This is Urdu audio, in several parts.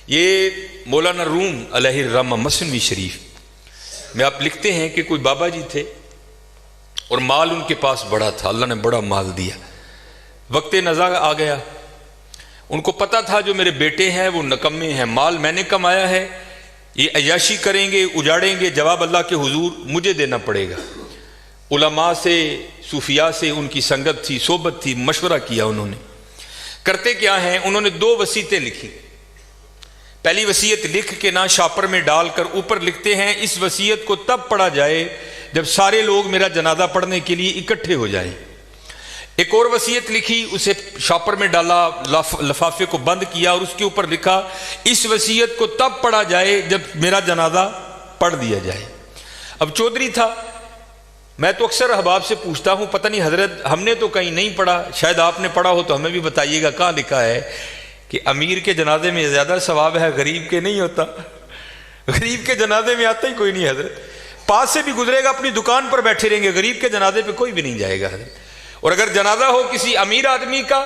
یہ مولانا روم علیہ الرحمہ مثنوی شریف میں آپ لکھتے ہیں کہ کوئی بابا جی تھے اور مال ان کے پاس بڑا تھا، اللہ نے بڑا مال دیا، وقت نزاع آ گیا، ان کو پتہ تھا جو میرے بیٹے ہیں وہ نکمے ہیں، مال میں نے کمایا ہے، یہ عیاشی کریں گے، اجاڑیں گے، جواب اللہ کے حضور مجھے دینا پڑے گا۔ علماء سے، صوفیاء سے ان کی سنگت تھی، صحبت تھی، مشورہ کیا انہوں نے۔ کرتے کیا ہیں، انہوں نے 2 وصیتیں لکھی۔ پہلی وصیت لکھ کے نہ شاپر میں ڈال کر اوپر لکھتے ہیں اس وصیت کو تب پڑھا جائے جب سارے لوگ میرا جنازہ پڑھنے کے لیے اکٹھے ہو جائیں۔ ایک اور وصیت لکھی، اسے شاپر میں ڈالا، لفافے کو بند کیا اور اس کے اوپر لکھا اس وصیت کو تب پڑھا جائے جب میرا جنازہ پڑھ دیا جائے۔ اب چودھری تھا، میں تو اکثر احباب سے پوچھتا ہوں پتہ نہیں حضرت ہم نے تو کہیں نہیں پڑھا، شاید آپ نے پڑھا ہو تو ہمیں بھی بتائیے گا، کہاں لکھا ہے کہ امیر کے جنازے میں زیادہ ثواب ہے، غریب کے نہیں ہوتا؟ غریب کے جنازے میں آتا ہی کوئی نہیں حضرت، پاس سے بھی گزرے گا اپنی دکان پر بیٹھے رہیں گے، غریب کے جنازے پہ کوئی بھی نہیں جائے گا حضرت۔ اور اگر جنازہ ہو کسی امیر آدمی کا،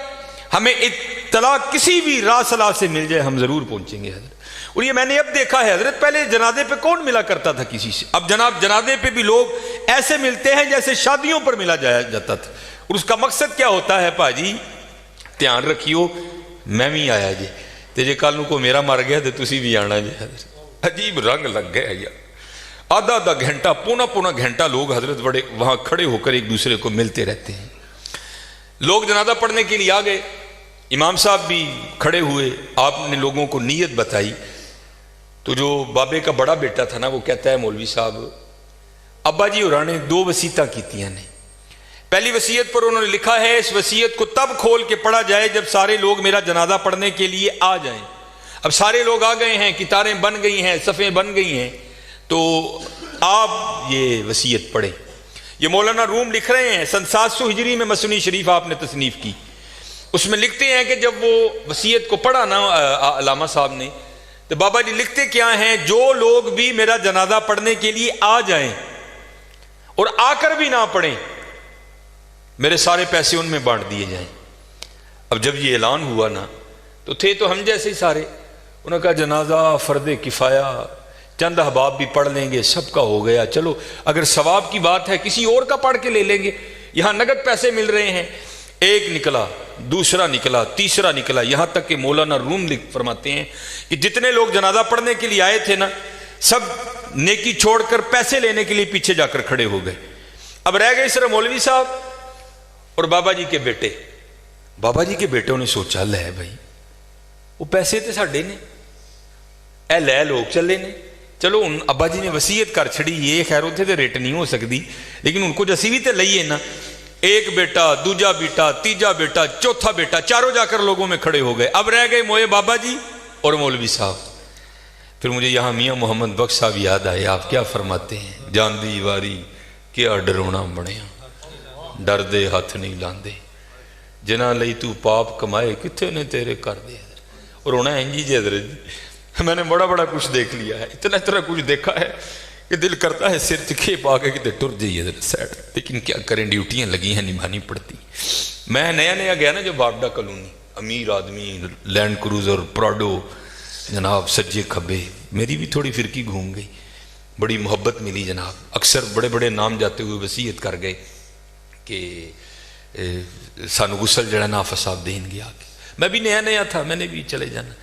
ہمیں اطلاع کسی بھی راہ صلاح سے مل جائے ہم ضرور پہنچیں گے حضرت۔ اور یہ میں نے اب دیکھا ہے حضرت، پہلے جنازے پہ کون ملا کرتا تھا کسی سے، اب جناب جنازے پہ بھی لوگ ایسے ملتے ہیں جیسے شادیوں پر ملا جاتا تھا۔ اور اس کا مقصد کیا ہوتا ہے، پاجی دھیان رکھیو میں بھی آیا جی تے جے کل کو میرا مر گیا تو تسی بھی آنا جی حضرت۔ عجیب رنگ لگ گیا یار، آدھا گھنٹہ، پونا گھنٹہ لوگ حضرت بڑے وہاں کھڑے ہو کر ایک دوسرے کو ملتے رہتے ہیں۔ لوگ جنازہ پڑھنے کے لیے آ گئے، امام صاحب بھی کھڑے ہوئے، آپ نے لوگوں کو نیت بتائی۔ تو جو بابے کا بڑا بیٹا تھا نا وہ کہتا ہے مولوی صاحب ابا جی ہوراں نے 2 وصیتاں کیتیاں نے، پہلی وصیت پر انہوں نے لکھا ہے اس وصیت کو تب کھول کے پڑھا جائے جب سارے لوگ میرا جنازہ پڑھنے کے لیے آ جائیں۔ اب سارے لوگ آ گئے ہیں، کتاریں بن گئی ہیں، صفیں بن گئی ہیں، تو آپ یہ وصیت پڑھیں۔ یہ مولانا روم لکھ رہے ہیں، سن 700 ہجری میں مثنوی شریف آپ نے تصنیف کی، اس میں لکھتے ہیں کہ جب وہ وصیت کو پڑھا نا علامہ صاحب نے، تو بابا جی لکھتے کیا ہیں، جو لوگ بھی میرا جنازہ پڑھنے کے لیے آ جائیں اور آ کر بھی نہ پڑھیں میرے سارے پیسے ان میں بانٹ دیے جائیں۔ اب جب یہ اعلان ہوا نا تو تھے تو ہم جیسے ہی سارے، انہوں نے کہا جنازہ فرض کفایہ، چند احباب بھی پڑھ لیں گے، سب کا ہو گیا، چلو اگر ثواب کی بات ہے کسی اور کا پڑھ کے لے لیں گے، یہاں نگد پیسے مل رہے ہیں۔ ایک نکلا، دوسرا نکلا، تیسرا نکلا، یہاں تک کہ مولانا روم فرماتے ہیں کہ جتنے لوگ جنازہ پڑھنے کے لیے آئے تھے نا سب نیکی چھوڑ کر پیسے لینے کے لیے پیچھے جا کر کھڑے ہو گئے۔ اب رہ گئے صرف مولوی صاحب اور بابا جی کے بیٹے۔ بابا جی کے بیٹوں نے سوچا لے بھائی وہ پیسے تے ساڈے نے، اے لے لوگ چلے نے، چلو ان ابا جی نے وصیت کر چھڑی، یہ خیر اتنے تے ریٹ نہیں ہو سکتی، لیکن ان کو جسی بھی تے لئیے نا۔ ایک بیٹا، دوجا بیٹا، تیجا بیٹا، چوتھا بیٹا، چاروں جا کر لوگوں میں کھڑے ہو گئے۔ اب رہ گئے موئے بابا جی اور مولوی صاحب۔ پھر مجھے یہاں میاں محمد بخش صاحب یاد آئے، آپ کیا فرماتے ہیں، جان دی واری کیا ڈرونا بنیا، ڈر دے ہاتھ نہیں لاندے، جنہ لئی تو پاپ کمائے کتھے نے تیرے کر دے۔ اور ہونا ہے جی حضرت جی، میں نے بڑا کچھ دیکھ لیا ہے، اتنا کچھ دیکھا ہے کہ دل کرتا ہے سر چکھے پا کے کہ ٹر جائیے حضرت سیٹ، لیکن کیا کریں ڈیوٹیاں لگی ہیں، نبھانی پڑتی۔ میں نیا گیا نا جو بارڈا کالونی، امیر آدمی، لینڈ کروزر، پراڈو، جناب سجے کھبے، میری بھی تھوڑی فرقی گھوم گئی، بڑی محبت ملی جناب۔ اکثر بڑے نام جاتے ہوئے وصیت کر گئے کہ سانو غسل جڑا نافع صاحب دین گیا، میں بھی نیا تھا، میں نے بھی چلے جانا۔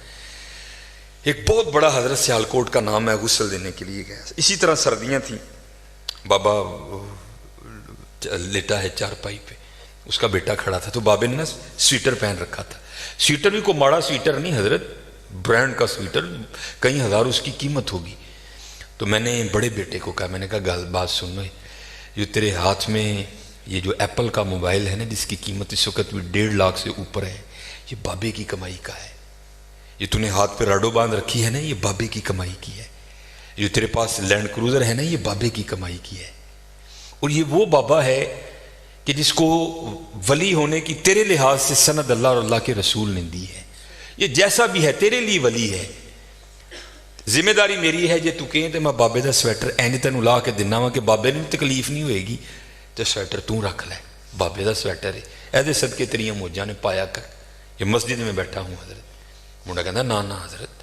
ایک بہت بڑا حضرت سیالکوٹ کا نام ہے، غسل دینے کے لیے گیا۔ اسی طرح سردیاں تھیں، بابا لیٹا ہے چارپائی پہ، اس کا بیٹا کھڑا تھا، تو بابے نے نا سویٹر پہن رکھا تھا، سویٹر بھی کوئی ماڑا سویٹر نہیں حضرت، برانڈ کا سویٹر، کئی ہزار اس کی قیمت ہوگی۔ تو میں نے بڑے بیٹے کو کہا، میں نے کہا بات سن لو، جو تیرے ہاتھ میں یہ جو ایپل کا موبائل ہے نا جس کی قیمت اس وقت بھی 1.5 لاکھ سے اوپر ہے، یہ بابے کی کمائی کا ہے۔ یہ تو نے ہاتھ پہ راڈو باندھ رکھی ہے نا، یہ بابے کی کمائی کی ہے۔ جو تیرے پاس لینڈ کروزر ہے نا، یہ بابے کی کمائی کی ہے۔ اور یہ وہ بابا ہے کہ جس کو ولی ہونے کی تیرے لحاظ سے سند اللہ اور اللہ کے رسول نے دی ہے، یہ جیسا بھی ہے تیرے لیے ولی ہے۔ ذمہ داری میری ہے، جے تو کہیں تو میں بابے دا سویٹر اینی تینوں لا کے دینا وا کہ بابے نے تکلیف نہیں ہوئے گی، تو سویٹر تو رکھ لے، بابے دا سویٹر ہے، ایدے صدقے تیریاں موجاں نے پایا کر، یہ مسجد میں بیٹھا ہوں حضرت۔ منڈا کہنا نا حضرت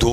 2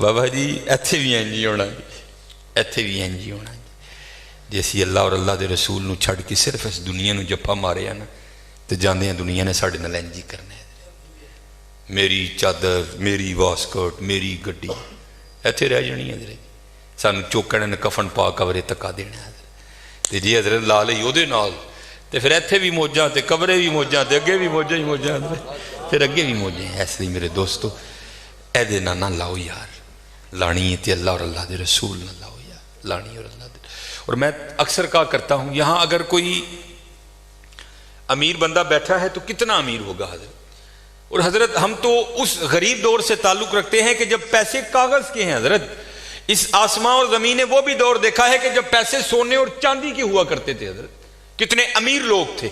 بابا جی ایتھے بھی انج ہی ہونا جی، ایتھے بھی انج ہی ہونا جی۔ جی اسی اللہ اور اللہ دے رسول نو چھڑ کے صرف اس دنیا نو جپا مارے نا تو جاندے ہیں دنیا نے ساڑھے نال انج ہی کرنا ہے۔ میری چادر، میری واسکٹ، میری گڈی ایتھے رہ جانی ہے، سانو چوکن کفن پا کورے تکا دینا ہے۔ تے جی حضرت لا لئی او دے نال تے پھر ایتھے بھی موجاں تے قبرے بھی موجاں تے اگے بھی موجاں ہی موجاں پھر اگے بھی موجے ہیں۔ ایسے ہی میرے دوستو اے دے نہ لاؤ یار، لانی تے اللہ اور اللہ دے رسول نہ لاؤ یار، لانی اور اللہ دے۔ اور میں اکثر کہا کرتا ہوں یہاں اگر کوئی امیر بندہ بیٹھا ہے تو کتنا امیر ہوگا حضرت، اور حضرت ہم تو اس غریب دور سے تعلق رکھتے ہیں کہ جب پیسے کاغذ کے ہیں حضرت۔ اس آسمان اور زمین وہ بھی دور دیکھا ہے کہ جب پیسے سونے اور چاندی کے ہوا کرتے تھے حضرت، کتنے امیر لوگ تھے۔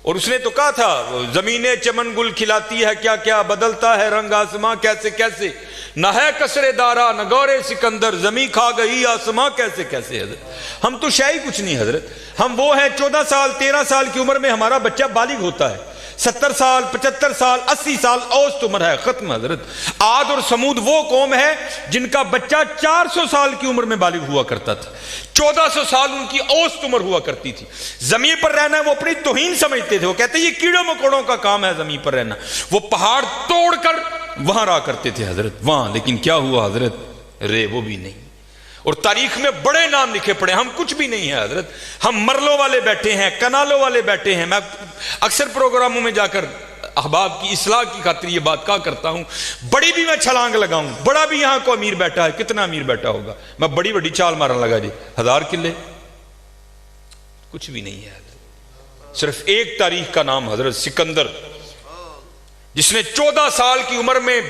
اور اس نے تو کہا تھا زمینیں چمن گل کھلاتی ہے کیا کیا، بدلتا ہے رنگ آسماں کیسے کیسے، نہ ہے کسرے دارا نہ گورے سکندر، زمین کھا گئی آسماں کیسے کیسے۔ حضرت ہم تو شے ہی کچھ نہیں حضرت، ہم وہ ہیں 14 سال 13 سال کی عمر میں ہمارا بچہ بالغ ہوتا ہے، 70 سال 75 سال 80 سال اوسط عمر ہے، ختم حضرت۔ عاد اور سمود وہ قوم ہے جن کا بچہ 400 سال کی عمر میں بالغ ہوا کرتا تھا، 1400 سال ان کی اوسط عمر ہوا کرتی تھی۔ زمین پر رہنا وہ اپنی توہین سمجھتے تھے، وہ کہتے یہ کیڑوں مکوڑوں کا کام ہے زمین پر رہنا۔ وہ پہاڑ توڑ کر وہاں رہا کرتے تھے حضرت وہاں، لیکن کیا ہوا حضرت، رے وہ بھی نہیں۔ اور تاریخ میں بڑے نام لکھے پڑے، ہم کچھ بھی نہیں ہیں حضرت، ہم مرلوں والے بیٹھے ہیں، کنالوں والے بیٹھے ہیں۔ میں اکثر پروگراموں میں جا کر احباب کی اصلاح کی خاطر یہ بات کہا کرتا ہوں، بڑی بھی میں چھلانگ لگاؤں، بڑا بھی یہاں کو امیر بیٹھا ہے، کتنا امیر بیٹھا ہوگا، میں بڑی بڑی چال مارن لگا جی 1000 کلے، کچھ بھی نہیں ہے حضرت۔ صرف ایک تاریخ کا نام حضرت سکندر، جس نے 14 سال کی عمر میں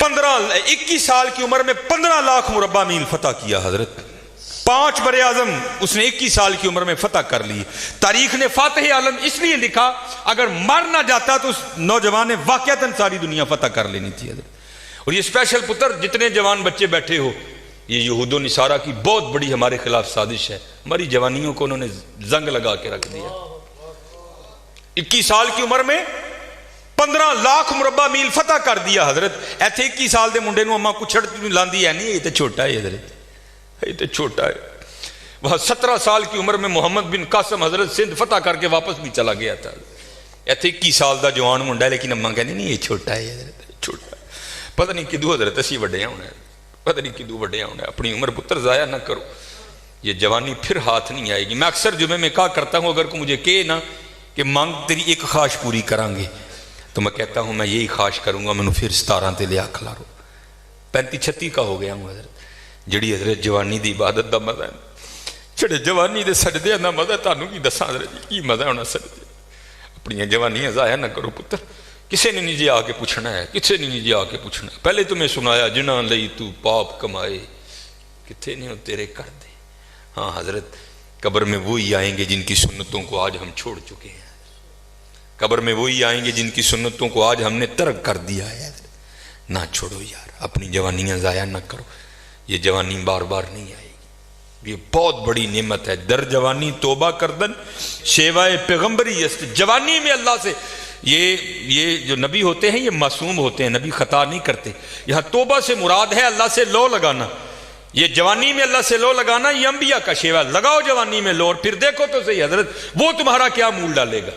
21 سال کی عمر میں 15 لاکھ مربع میل فتح کیا حضرت، 5 بر اعظم اس نے 21 سال کی عمر میں فتح کر لی۔ تاریخ نے فاتح عالم اس لیے لکھا، اگر مر نہ جاتا تو اس نوجوان نے واقعتاً ساری دنیا فتح کر لینی تھی حضرت۔ اور یہ اسپیشل پتر جتنے جوان بچے بیٹھے ہو، یہ یہود و نصارہ کی بہت بڑی ہمارے خلاف سازش ہے، ہماری جوانیوں کو انہوں نے زنگ لگا کے رکھ دیا۔ 21 سال کی عمر میں 15 لاکھ مربع میل فتح کر دیا حضرت۔ ایتھے 21 سال دے منڈے نو اما کچھڑ لاندی ہے نہیں، یہ تو چھوٹا ہے حضرت، یہ تو چھوٹا ہے۔ وہاں 17 سال کی عمر میں محمد بن قاسم حضرت سندھ فتح کر کے واپس بھی چلا گیا تھا۔ ایتھے 21 سال دا جوان منڈا ہے، لیکن اما کہنے نہیں یہ چھوٹا ہے حضرت، چھوٹا ہے۔ پتہ نہیں کدو حضرت اسی وڈے ہونا ہے، پتہ نہیں کدو وڈے ہونا ہے۔ اپنی عمر پتر ضائع نہ کرو، یہ جوانی پھر ہاتھ نہیں آئے گی۔ میں اکثر جمعے میں کہا کرتا ہوں، اگر کوئی مجھے کہے نا کہ مانگ تیری ایک خواہش پوری کریں گے، تو میں کہتا ہوں میں یہی خواہش کروں گا، میں نے پھر 17 تے لیا کھلارو، 35-36 کا ہو گیا ہوں حضرت۔ جڑی حضرت جوانی دی عبادت دا مزہ ہے، چھڑے جوانی دے سجدے دا مزہ تانوں کی دساں حضرت جی کی مزہ ہونا سجدے۔ اپنی جوانیاں ضائع نہ کرو پتر، کسے نے نہیں جی آ کے پوچھنا ہے، کسے نے نہیں جی آ کے پوچھنا ہے۔ پہلے تمہیں سنایا جنہاں لئی تو پاپ کمائے، کتھے نہیں تیرے کر دے۔ ہاں حضرت قبر میں وہی آئیں گے جن کی سنتوں کو آج ہم چھوڑ چکے ہیں، قبر میں وہی آئیں گے جن کی سنتوں کو آج ہم نے ترک کر دیا ہے۔ نہ چھوڑو یار، اپنی جوانیاں ضائع نہ کرو، یہ جوانی بار بار نہیں آئے گی، یہ بہت بڑی نعمت ہے۔ در جوانی توبہ کردن شیوائے پیغمبری است۔ جوانی میں اللہ سے، یہ جو نبی ہوتے ہیں یہ معصوم ہوتے ہیں، نبی خطا نہیں کرتے۔ یہاں توبہ سے مراد ہے اللہ سے لو لگانا، یہ جوانی میں اللہ سے لو لگانا یہ انبیاء کا شیوا۔ لگاؤ جوانی میں لو، اور پھر دیکھو تو صحیح حضرت وہ تمہارا کیا مول ڈالے گا۔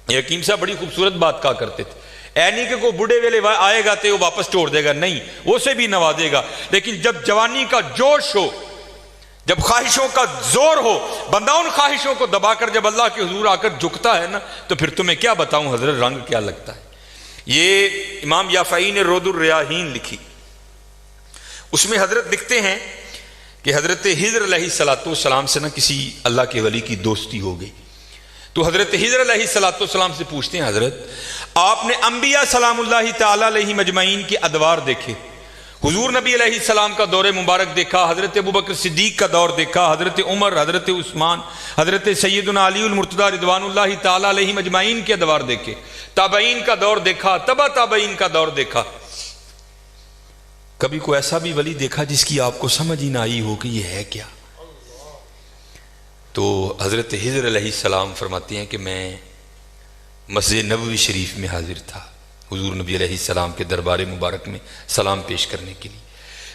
یہ حکیم صاحب بڑی خوبصورت بات کہا کرتے تھے، اے نہیں کہ کوئی بڑھے ویلے آئے گا تو وہ واپس چھوڑ دے گا، نہیں، وہ سے بھی نوازے گا، لیکن جب جوانی کا جوش ہو، جب خواہشوں کا زور ہو، بندہ ان خواہشوں کو دبا کر جب اللہ کے حضور آ کر جھکتا ہے نا، تو پھر تمہیں کیا بتاؤں حضرت رنگ کیا لگتا ہے۔ یہ امام یافعی نے رود الریاحین لکھی، اس میں حضرت لکھتے ہیں کہ حضرت خضر علیہ السلام سے نا کسی اللہ کے ولی کی دوستی ہو گئی، تو حضرت خضر علیہ السلام سے پوچھتے ہیں حضرت آپ نے انبیاء سلام اللہ تعالیٰ علیہ مجمعین کے ادوار دیکھے، حضور نبی علیہ السلام کا دور مبارک دیکھا، حضرت ابوبکر صدیق کا دور دیکھا، حضرت عمر، حضرت عثمان، حضرت سیدنا علی المرتضیٰ رضوان اللہ تعالیٰ علیہ مجمعین کے ادوار دیکھے، تابعین کا دور دیکھا، تبع تابعین کا دور دیکھا، کبھی کوئی ایسا بھی ولی دیکھا جس کی آپ کو سمجھ ہی نہ آئی ہو کہ یہ ہے کیا؟ تو حضرت خضر علیہ السلام فرماتے ہیں کہ میں مسجد نبوی شریف میں حاضر تھا حضور نبی علیہ السلام کے دربار مبارک میں سلام پیش کرنے کے لیے،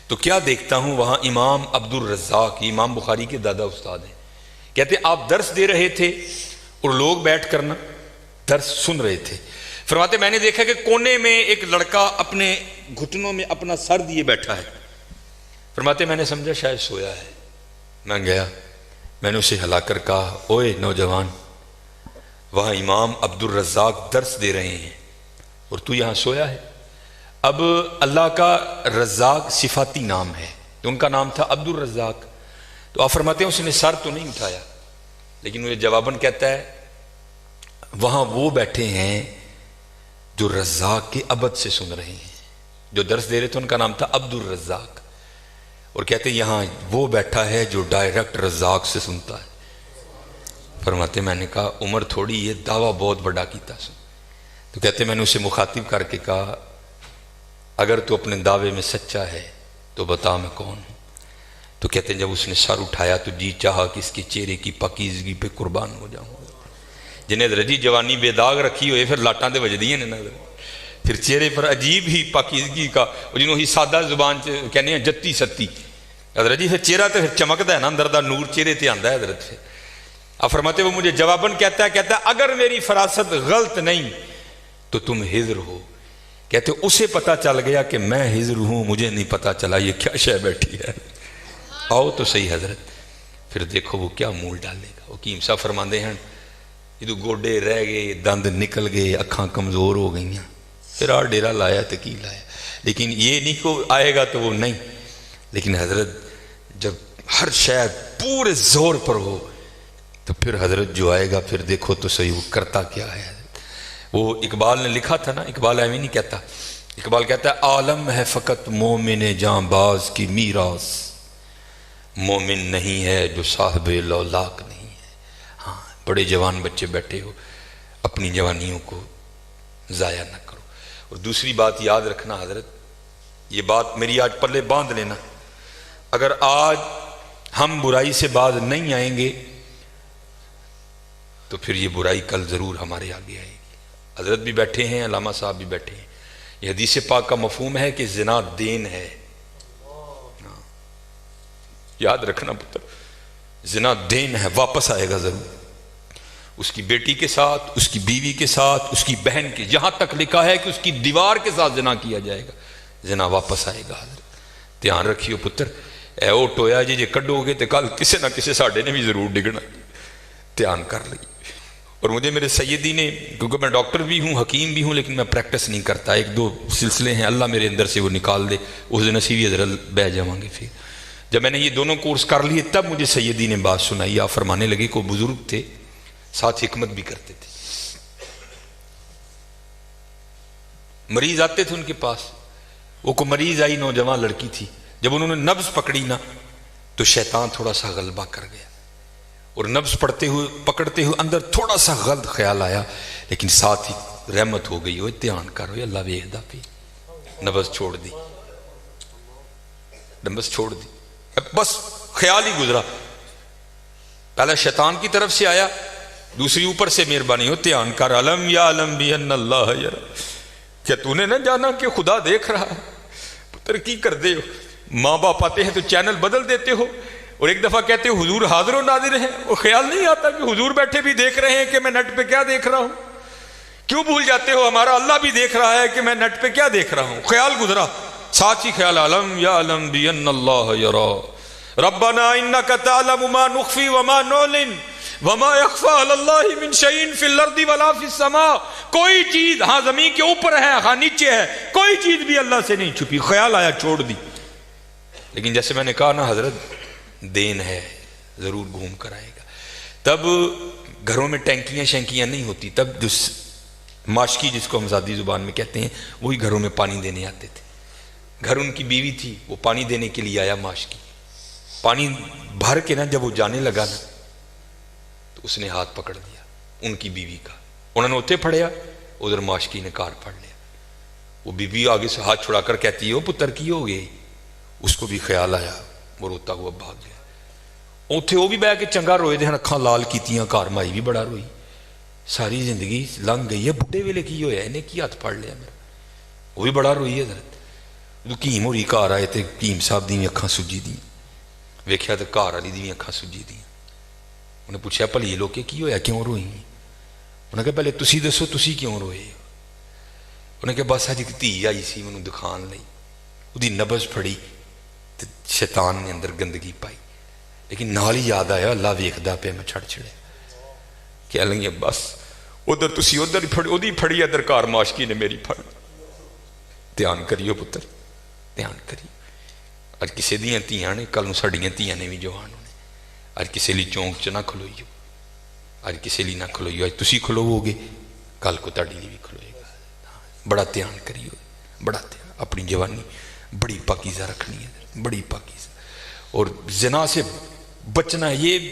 تو کیا دیکھتا ہوں وہاں امام عبد الرزاق، امام بخاری کے دادا استاد ہیں، کہتے آپ درس دے رہے تھے اور لوگ بیٹھ کر نا درس سن رہے تھے۔ فرماتے میں نے دیکھا کہ کونے میں ایک لڑکا اپنے گھٹنوں میں اپنا سر دیے بیٹھا ہے۔ فرماتے میں نے سمجھا شاید سویا ہے، میں گیا، میں نے اسے ہلا کر کہا اوئے نوجوان، وہاں امام عبد الرزاق درس دے رہے ہیں اور تو یہاں سویا ہے۔ اب اللہ کا رزاق صفاتی نام ہے، تو ان کا نام تھا عبد الرزاق، تو آپ فرماتے ہیں اس نے سر تو نہیں اٹھایا، لیکن مجھے جواباً کہتا ہے وہاں وہ بیٹھے ہیں جو رزاق کے عبد سے سن رہے ہیں، جو درس دے رہے تھے ان کا نام تھا عبد الرزاق، اور کہتے ہیں یہاں وہ بیٹھا ہے جو ڈائریکٹ رزاق سے سنتا ہے۔ فرماتے میں نے کہا عمر تھوڑی یہ دعویٰ بہت بڑا کیتا سن، تو کہتے میں نے اسے مخاطب کر کے کہا اگر تو اپنے دعوے میں سچا ہے تو بتا میں کون ہوں۔ تو کہتے ہیں جب اس نے سر اٹھایا تو جی چاہا کہ اس کے چہرے کی پاکیزگی پہ قربان ہو جاؤں، جنہیں رجی جوانی بے داغ رکھی ہوئے پھر لاٹاں دے وجدیاں نے نظر، پھر چہرے پر عجیب ہی پاکیزگی کا، جنہوں ہی سادہ زبان کہنے ہیں جتی ستی حضرت جی، پھر چہرہ تو پھر چمکتا ہے نا، اندر دا نور چہرے تے آندا ہے حضرت سے۔ آپ فرماتے وہ مجھے جواباً کہتا ہے اگر میری فراست غلط نہیں تو تم ہجر ہو۔ کہتے اسے پتہ چل گیا کہ میں ہجر ہوں، مجھے نہیں پتہ چلا یہ کیا شے بیٹھی ہے، آؤ تو صحیح حضرت، پھر دیکھو وہ کیا مول ڈالے گا۔ حکیم صاحب فرماندے ہیں یہ گوڈے رہ گئے، دند نکل گئے، اکھاں کمزور ہو گئیں، پھر آ ڈیرا لایا تو کی لایا، لیکن یہ نہیں کہ آئے گا تو وہ نہیں۔ لیکن حضرت جب ہر شے پورے زور پر ہو تو پھر حضرت جو آئے گا پھر دیکھو تو صحیح وہ کرتا کیا ہے۔ وہ اقبال نے لکھا تھا نا، اقبال ایویں نہیں کہتا، اقبال کہتا ہے عالم ہے فقط مومن جاں باز کی میراث، مومن نہیں ہے جو صاحب لولاک نہیں ہے۔ ہاں بڑے جوان بچے بیٹھے ہو، اپنی جوانیوں کو ضائع نہ کرو۔ اور دوسری بات یاد رکھنا حضرت، یہ بات میری آج پلے باندھ لینا، اگر آج ہم برائی سے باز نہیں آئیں گے تو پھر یہ برائی کل ضرور ہمارے آگے آئے گی۔ حضرت بھی بیٹھے ہیں، علامہ صاحب بھی بیٹھے ہیں، یہ حدیث پاک کا مفہوم ہے کہ زنا دین ہے، یاد رکھنا پتر، زنا دین ہے، واپس آئے گا ضرور، اس کی بیٹی کے ساتھ، اس کی بیوی کے ساتھ، اس کی بہن کے، یہاں تک لکھا ہے کہ اس کی دیوار کے ساتھ زنا کیا جائے گا، زنا واپس آئے گا حضرت۔ دھیان رکھیو پتر، اے او ٹویا جی کڈو گے تو کل کسی نہ کسی ساڈے نے بھی ضرور ڈگنا، دھیان کر لئیے۔ اور مجھے میرے سیدی نے، کیونکہ میں ڈاکٹر بھی ہوں، حکیم بھی ہوں، لیکن میں پریکٹس نہیں کرتا، ایک دو سلسلے ہیں اللہ میرے اندر سے وہ نکال دے، اس دن اسی بھی حضرت بہ جاؤں گے۔ پھر جب میں نے یہ دونوں کورس کر لیے تب مجھے سیدی نے بات سنائی، آپ فرمانے لگے کو بزرگ تھے ساتھ حکمت بھی کرتے تھے، مریض آتے تھے ان کے پاس، وہ کو مریض آئی نوجوان لڑکی تھی، جب انہوں نے نبض پکڑی نا تو شیطان تھوڑا سا غلبہ کر گیا، اور نبض پکڑتے ہوئے اندر تھوڑا سا غلط خیال آیا، لیکن ساتھ ہی رحمت ہو گئی، دھیان کرو اللہ ویکھدا پی، نبض چھوڑ دی، نبض چھوڑ دی، بس خیال ہی گزرا، پہلا شیطان کی طرف سے آیا، دوسری اوپر سے مہربانی ہو، دھیان کر، علم یا علم بھی ان اللہ یرا، کیا تو نے نہ جانا کہ خدا دیکھ رہا ہے؟ پتر کی کر دے ہو، ماں باپ آتے ہیں تو چینل بدل دیتے ہو، اور ایک دفعہ کہتے ہو حضور حاضر و ناظر ہیں، اور خیال نہیں آتا کہ حضور بیٹھے بھی دیکھ رہے ہیں کہ میں نیٹ پہ کیا دیکھ رہا ہوں؟ کیوں بھول جاتے ہو ہمارا اللہ بھی دیکھ رہا ہے کہ میں نیٹ پہ کیا دیکھ رہا ہوں؟ خیال گزرا، ساتھ ہی خیال علم یا علم بھی ان اللہ یرا ربنا انک تعلم ما نخفی وما نعلن وما یخفی علی اللہ من شیء فی الارض ولا فی السماء، کوئی چیز ہاں زمین کے اوپر ہے ہاں نیچے ہے، کوئی چیز بھی اللہ سے نہیں چھپی، خیال آیا چھوڑ دی۔ لیکن جیسے میں نے کہا نا حضرت دین ہے، ضرور گھوم کر آئے گا۔ تب گھروں میں ٹینکیاں شینکیاں نہیں ہوتی، تب جو ماشکی جس کو ہم ذاتی زبان میں کہتے ہیں وہی گھروں میں پانی دینے آتے تھے۔ گھر ان کی بیوی تھی، وہ پانی دینے کے لیے آیا، ماشکی پانی بھر کے نا جب وہ جانے لگا نا تو اس نے ہاتھ پکڑ دیا ان کی بیوی کا، انہوں نے اتنے پھڑیا، ادھر ماشکی نے کار پھڑ لیا، وہ بیوی آگے سے ہاتھ چھڑا کر کہتی ہے وہ پتر کی ہو گئی، اس کو بھی خیال آیا، وہ روتا ہوا بھاگ گیا، اوتھے وہ بھی بہ کے چنگا روئے دے، اکھاں لال کیتیاں، گھر مائی بھی بڑا روئی، ساری زندگی لنگ گئی ہے، بڈھے ویلے کی ہویا انہیں کی ہاتھ پھڑ لیا میرا، وہ بھی بڑا روئی ہے حضرت۔ حکیم ہوری گھر آئے تو حکیم صاحب دی اکھاں سجی دی ویکھیا تو گھر والی دی اکھاں سجی دی انہیں پوچھا بھلی لوگ کی ہویا کیوں روئی انہیں کہا پہلے تسی دسو تسی کیوں روئے انہیں کہا بس اج ایک دھی آئی سی مینوں دکھان لئی وہ نبض پھڑی تو شیطان نے اندر گندگی پائی لیکن نال ہی یاد آیا اللہ ویکھدا پیا میں چھڑ چھڑے کہہ لگی بس ادھر تسی ادھر ہی پھڑی ادھر کار معاشقی نے میری پھڑ دھیان کریو پتر دھیان کریو اج کسی دیاں دھیاں نے کل نوں ساڈیاں دھیاں نے بھی جوان ہونے اج کسی لی چونک چ نہ کھلوئیو اج کسی لی نہ کھلوئیو اج تسی کھلوو گے کل کو تہاڈی لی بھی کھلوئے گا بڑا دھیان کریو بڑا دھیان اپنی جوانی بڑی پاکیزہ رکھنی ہے بڑی پاکیزہ اور زنا سے بچنا ہے یہ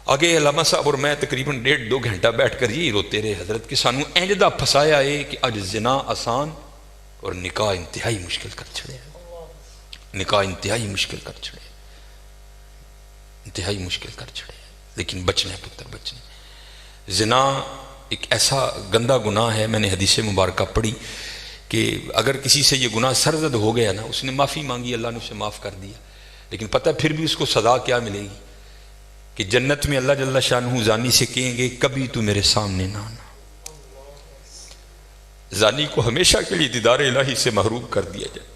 آگے علامہ صاحب اور میں تقریباً 1.5-2 گھنٹہ بیٹھ کر یہی روتے رہے حضرت کہ سانو اینجدہ پھسایا ہے کہ اج زنا آسان اور نکاح انتہائی مشکل کر چھڑے نکاح انتہائی مشکل کر چھڑے انتہائی مشکل کر چھڑے لیکن بچنا ہے پتر بچنا زنا ایک ایسا گندہ گناہ ہے میں نے حدیث مبارکہ پڑھی کہ اگر کسی سے یہ گناہ سرزد ہو گیا نا اس نے معافی مانگی اللہ نے اسے معاف کر دیا لیکن پتہ پھر بھی اس کو سزا کیا ملے گی کہ جنت میں اللہ جل شانہ زانی سے کہیں گے کبھی تو میرے سامنے نہ آنا زانی کو ہمیشہ کے لیے دیدار الہی سے محروم کر دیا جائے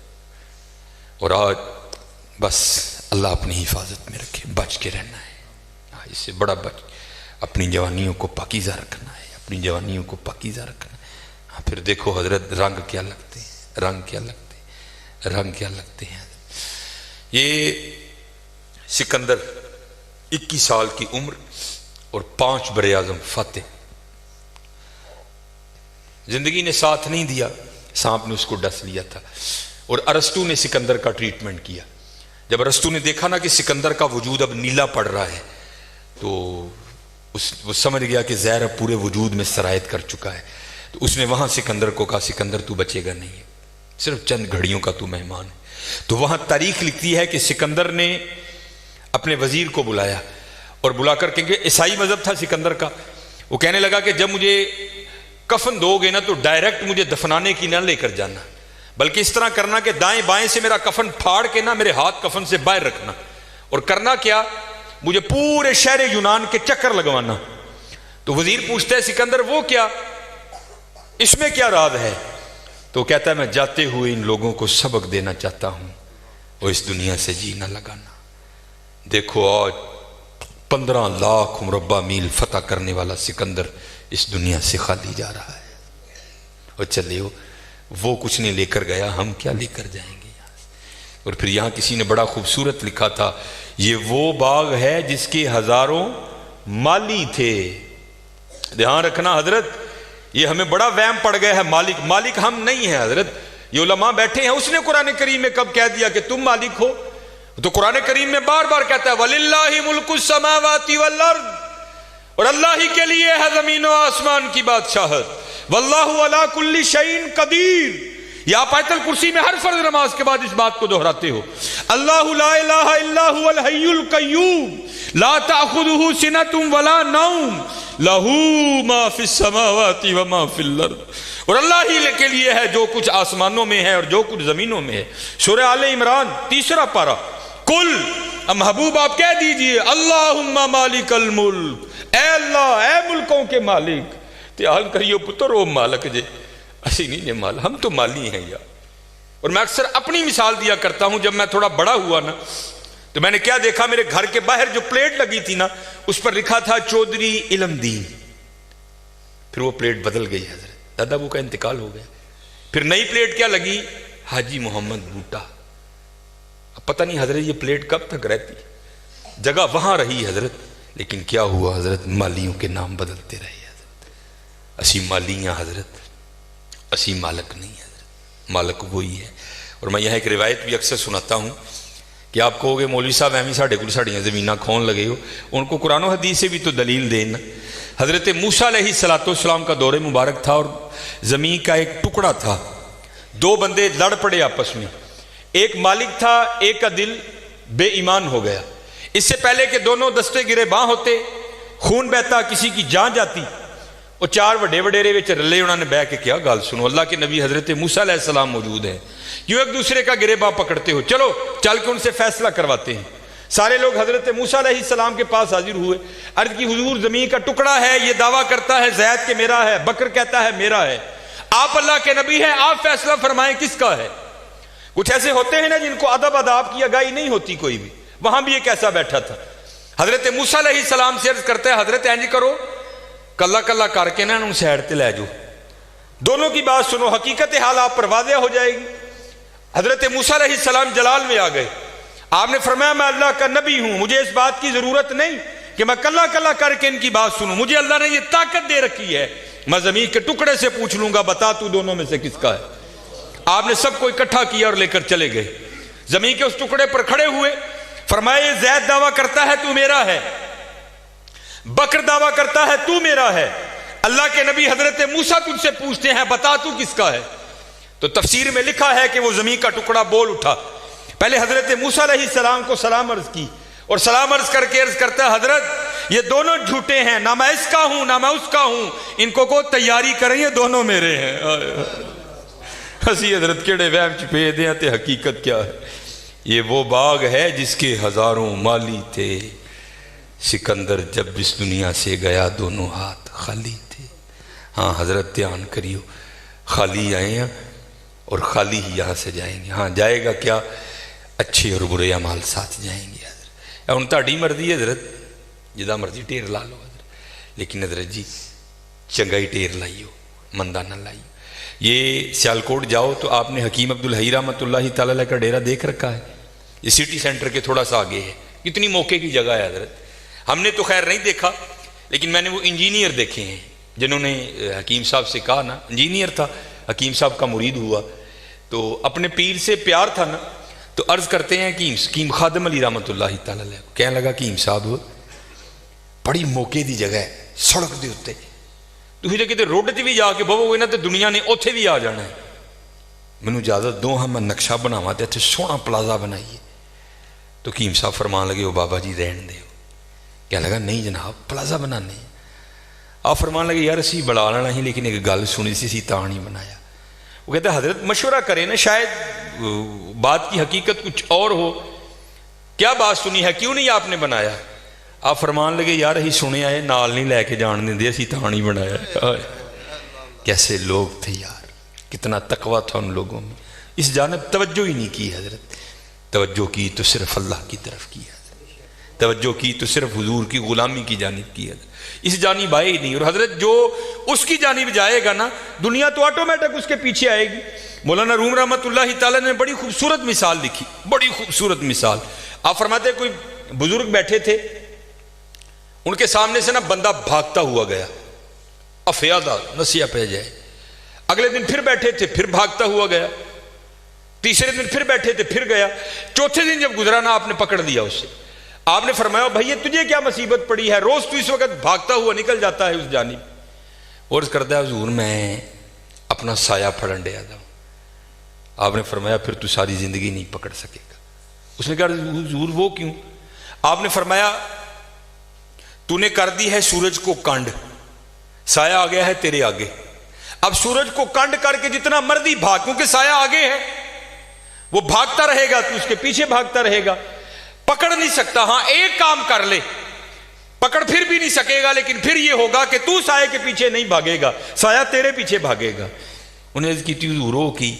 اور آج بس اللہ اپنی حفاظت میں رکھے بچ کے رہنا ہے اس سے بڑا بچ اپنی جوانیوں کو پاکیزہ رکھنا ہے اپنی جوانیوں کو پاکیزہ رکھنا ہے پھر دیکھو حضرت رنگ کیا لگتے ہیں رنگ کیا لگتے ہیں رنگ کیا لگتے ہیں یہ سکندر 21 سال کی عمر اور 5 براعظم فاتح زندگی نے ساتھ نہیں دیا سانپ نے اس کو ڈس لیا تھا اور ارسطو نے سکندر کا ٹریٹمنٹ کیا جب ارسطو نے دیکھا نا کہ سکندر کا وجود اب نیلا پڑ رہا ہے تو وہ سمجھ گیا کہ زہر اب پورے وجود میں سرایت کر چکا ہے تو اس نے وہاں سکندر کو کہا سکندر تو بچے گا نہیں صرف چند گھڑیوں کا تو مہمان ہے تو وہاں تاریخ لکھتی ہے کہ سکندر نے اپنے وزیر کو بلایا اور بلا کر کیونکہ عیسائی مذہب تھا سکندر کا وہ کہنے لگا کہ جب مجھے کفن دو گے نا تو ڈائریکٹ مجھے دفنانے کی نہ لے کر جانا بلکہ اس طرح کرنا کہ دائیں بائیں سے میرا کفن پھاڑ کے نہ میرے ہاتھ کفن سے باہر رکھنا اور کرنا کیا مجھے پورے شہر یونان کے چکر لگوانا تو وزیر پوچھتا ہے سکندر وہ کیا اس میں کیا راز ہے تو کہتا ہے میں جاتے ہوئے ان لوگوں کو سبق دینا چاہتا ہوں اور اس دنیا سے جی نہ لگانا دیکھو آج 15 لاکھ مربع میل فتح کرنے والا سکندر اس دنیا سے خالی جا رہا ہے اور چلے وہ کچھ نہیں لے کر گیا ہم کیا لے کر جائیں گے اور پھر یہاں کسی نے بڑا خوبصورت لکھا تھا یہ وہ باغ ہے جس کے ہزاروں مالی تھے دھیان رکھنا حضرت یہ ہمیں بڑا وہم پڑ گیا ہے مالک ہم نہیں ہیں حضرت یہ علماء بیٹھے ہیں اس نے قرآن کریم میں کب کہہ دیا کہ تم مالک ہو تو قرآن کریم میں بار بار کہتا ہے وَلِلَّهِ مُلْكُ السَّمَاوَاتِ وَالْأَرْضِ اور اللہ ہی کے لیے ہے زمین و آسمان کی بادشاہت وَاللَّهُ عَلَىٰ كُلِّ شَيْءٍ قَدِيرٌ یہ آپ آیت الکرسی میں ہر فرض نماز کے بعد اس بات کو دہراتے ہو اللہ لا الہ الا هو الحی القیوم لا تأخذه سنة ولا نوم له ما فی السماوات وما فی الارض اور اللہ ہی کے لیے ہے جو کچھ آسمانوں میں ہے اور جو کچھ زمینوں میں ہے سورہ آل عمران 3 پارہ کل محبوب آپ کہہ دیجئے اللہم مالک الملک اے اللہ اے ملکوں کے مالک تیال کریو پتر او مالک جے اسی نہیں مال ہم تو مالی ہیں یار اور میں اکثر اپنی مثال دیا کرتا ہوں جب میں تھوڑا بڑا ہوا نا تو میں نے کیا دیکھا میرے گھر کے باہر جو پلیٹ لگی تھی نا اس پر لکھا تھا چودھری علم دین پھر وہ پلیٹ بدل گئی حضرت دادا ابو کا انتقال ہو گیا پھر نئی پلیٹ کیا لگی حاجی محمد بوٹا اب پتہ نہیں حضرت یہ پلیٹ کب تک رہتی جگہ وہاں رہی حضرت لیکن کیا ہوا حضرت مالیوں کے نام بدلتے رہے حضرت اسی مالیاں حضرت اسی مالک نہیں حضرت مالک وہی ہے اور میں یہاں ایک روایت بھی اکثر سناتا ہوں کہ آپ کہو گے مولوی صاحب ایویں ساڈے کول ساڈیاں زمیناں کھون لگے ہو ان کو قرآن و حدیث سے بھی تو دلیل دینا حضرت موسیٰ علیہ السلام کا دور مبارک تھا اور زمین کا ایک ٹکڑا تھا 2 بندے لڑ پڑے آپس میں ایک مالک تھا ایک کا دل بے ایمان ہو گیا اس سے پہلے کہ دونوں دستے گرے باں ہوتے خون بہتا کسی کی جان جاتی وہ چار وڈے وڈیرے وچ رلے، انہوں نے بہ کے کیا گل سنو، اللہ کے نبی حضرت موسیٰ علیہ السلام موجود ہیں، کیوں ایک دوسرے کا گریباں پکڑتے ہو، چلو چل کے ان سے فیصلہ کرواتے ہیں۔ سارے لوگ حضرت موسیٰ علیہ السلام کے پاس حاضر ہوئے، عرض کی حضور زمین کا ٹکڑا ہے، یہ دعویٰ کرتا ہے زید کہ میرا ہے، بکر کہتا ہے میرا ہے، آپ اللہ کے نبی ہیں، آپ فیصلہ فرمائیں کس کا ہے۔ کچھ ایسے ہوتے ہیں نا جن کو ادب آداب کی آگاہی نہیں ہوتی کوئی بھی، وہاں بھی ایک ایسا بیٹھا تھا۔ حضرت موسیٰ علیہ السلام سے عرض کرتا ہے حضرت اینج کرو کلا کلا کر کے نا ان سائڈ تے لے جاؤ، دونوں کی بات سنو، حقیقت حال آپ پر واضح ہو جائے گی۔ حضرت موسیٰ علیہ السلام جلال میں آ گئے، آپ نے فرمایا میں اللہ کا نبی ہوں، مجھے اس بات کی ضرورت نہیں کہ میں کلا کلا کر کے ان کی بات سنوں، مجھے اللہ نے یہ طاقت دے رکھی ہے، میں زمین کے ٹکڑے سے پوچھ لوں گا بتا تو دونوں میں سے کس کا ہے۔ آپ نے سب کو اکٹھا کیا اور لے کر چلے گئے، زمین کے اس ٹکڑے پر کھڑے ہوئے، فرمایا یہ زید دعویٰ کرتا ہے تو میرا ہے، بکر دعویٰ کرتا ہے تو میرا ہے، اللہ کے نبی حضرت موسیٰ تجھ سے پوچھتے ہیں بتا تو کس کا ہے۔ تو تفسیر میں لکھا ہے کہ وہ زمین کا ٹکڑا بول اٹھا، پہلے حضرت موسیٰ علیہ السلام کو سلام عرض کی، اور سلام عرض کر کے عرض کرتا ہے حضرت یہ دونوں جھوٹے ہیں، نہ میں اس کا ہوں نہ میں اس کا ہوں، ان کو تیاری کریں یہ دونوں میرے ہیں۔ ہسی حضرت کیڑے وہم چھپے دیں تے حقیقت کیا ہے، یہ وہ باغ ہے جس کے ہزاروں مالی تھے، سکندر جب اس دنیا سے گیا دونوں ہاتھ خالی تھے۔ ہاں حضرت دھیان کریو، خالی آئے ہیں اور خالی ہی یہاں سے جائیں گے۔ ہاں جائے گا کیا؟ اچھے اور برے اعمال ساتھ جائیں گے حضرت۔ ان تہاڈی مرضی ہے حضرت، جدا مرضی ٹیر لا لو حضرت، لیکن حضرت جی چنگائی ٹیر لائیو، مندہ نہ لائیو۔ یہ سیالکوٹ جاؤ تو آپ نے حکیم عبدالحی رحمۃ اللہ تعالیٰ کا ڈیرہ دیکھ رکھا ہے، یہ سٹی سینٹر کے تھوڑا سا آگے ہے، کتنی موقع کی جگہ ہے حضرت۔ ہم نے تو خیر نہیں دیکھا، لیکن میں نے وہ انجینئر دیکھے ہیں جنہوں نے حکیم صاحب سے کہا نا، انجینئر تھا، حکیم صاحب کا مرید ہوا تو اپنے پیر سے پیار تھا نا، تو عرض کرتے ہیں کہ حکیم خادم علی رحمۃ اللہ تعالیٰ کہنے لگا کہ صاحب بڑی موقع دی جگہ ہے، سڑک دے اتنے تھی تو کتنے روڈ 'تے بھی جا کے بہو گے نا تو دنیا نے اوتھے بھی آ جانا ہے، مینوں اجازت دو ہاں میں نقشہ بناواں تے اتنے سوہنا پلازا بنائیے۔ تو حکیم صاحب فرمان لگے وہ بابا جی رہن دے، کہنے لگا نہیں جناب پلازا بنانے ہیں۔ آپ فرمان لگے یار اسی بڑا لینا ہی، لیکن ایک گل سنی سی تاں نہیں بنایا۔ وہ کہتے ہیں حضرت مشورہ کریں نا، شاید بات کی حقیقت کچھ اور ہو، کیا بات سنی ہے کیوں نہیں آپ نے بنایا؟ آپ فرمان لگے یار ہی سنے آئے نال نہیں لے کے جان دیں دے، اسی تاں نہیں بنایا۔ کیسے لوگ تھے یار، کتنا تقویٰ تھا ان لوگوں میں، اس جانب توجہ ہی نہیں کی حضرت، توجہ کی تو صرف اللہ کی طرف کی حضرت، توجہ کی تو صرف حضور کی غلامی کی جانب کی حضرت، اس جانب آئے ہی نہیں۔ اور حضرت جو اس کی جانب جائے گا نا، دنیا تو آٹومیٹک اس کے پیچھے آئے گی۔ مولانا روم رحمۃ اللہ تعالیٰ نے بڑی خوبصورت مثال لکھی، بڑی خوبصورت مثال۔ آپ فرماتے کوئی بزرگ بیٹھے تھے، ان کے سامنے سے نا بندہ بھاگتا ہوا گیا، افیادہ نسیہ پہ جائے، اگلے دن پھر بیٹھے تھے پھر بھاگتا ہوا گیا، تیسرے دن پھر بیٹھے تھے پھر گیا، چوتھے دن جب گزرا نا آپ نے پکڑ دیا اسے۔ آپ نے فرمایا بھائی تجھے کیا مصیبت پڑی ہے، روز تو اس وقت بھاگتا ہوا نکل جاتا ہے اس جانب۔ عرض کرتا ہے حضور میں اپنا سایہ پھڑن ڈیا تھا۔ آپ نے فرمایا پھر تو ساری زندگی نہیں پکڑ سکے گا۔ اس نے کہا حضور وہ کیوں؟ آپ نے فرمایا تو نے کر دی ہے سورج کو کانڈ، سایہ آ گیا ہے تیرے آگے، اب سورج کو کانڈ کر کے جتنا مرضی بھاگ، کیونکہ سایہ آگے ہے، وہ بھاگتا رہے گا تو اس کے پیچھے بھاگتا رہے گا، پکڑ نہیں سکتا۔ ہاں ایک کام کر لے، پکڑ پھر بھی نہیں سکے گا، لیکن پھر یہ ہوگا کہ تو سایہ کے پیچھے نہیں بھاگے گا، سایہ تیرے پیچھے بھاگے گا۔ انہیں عرض کی حضور کی،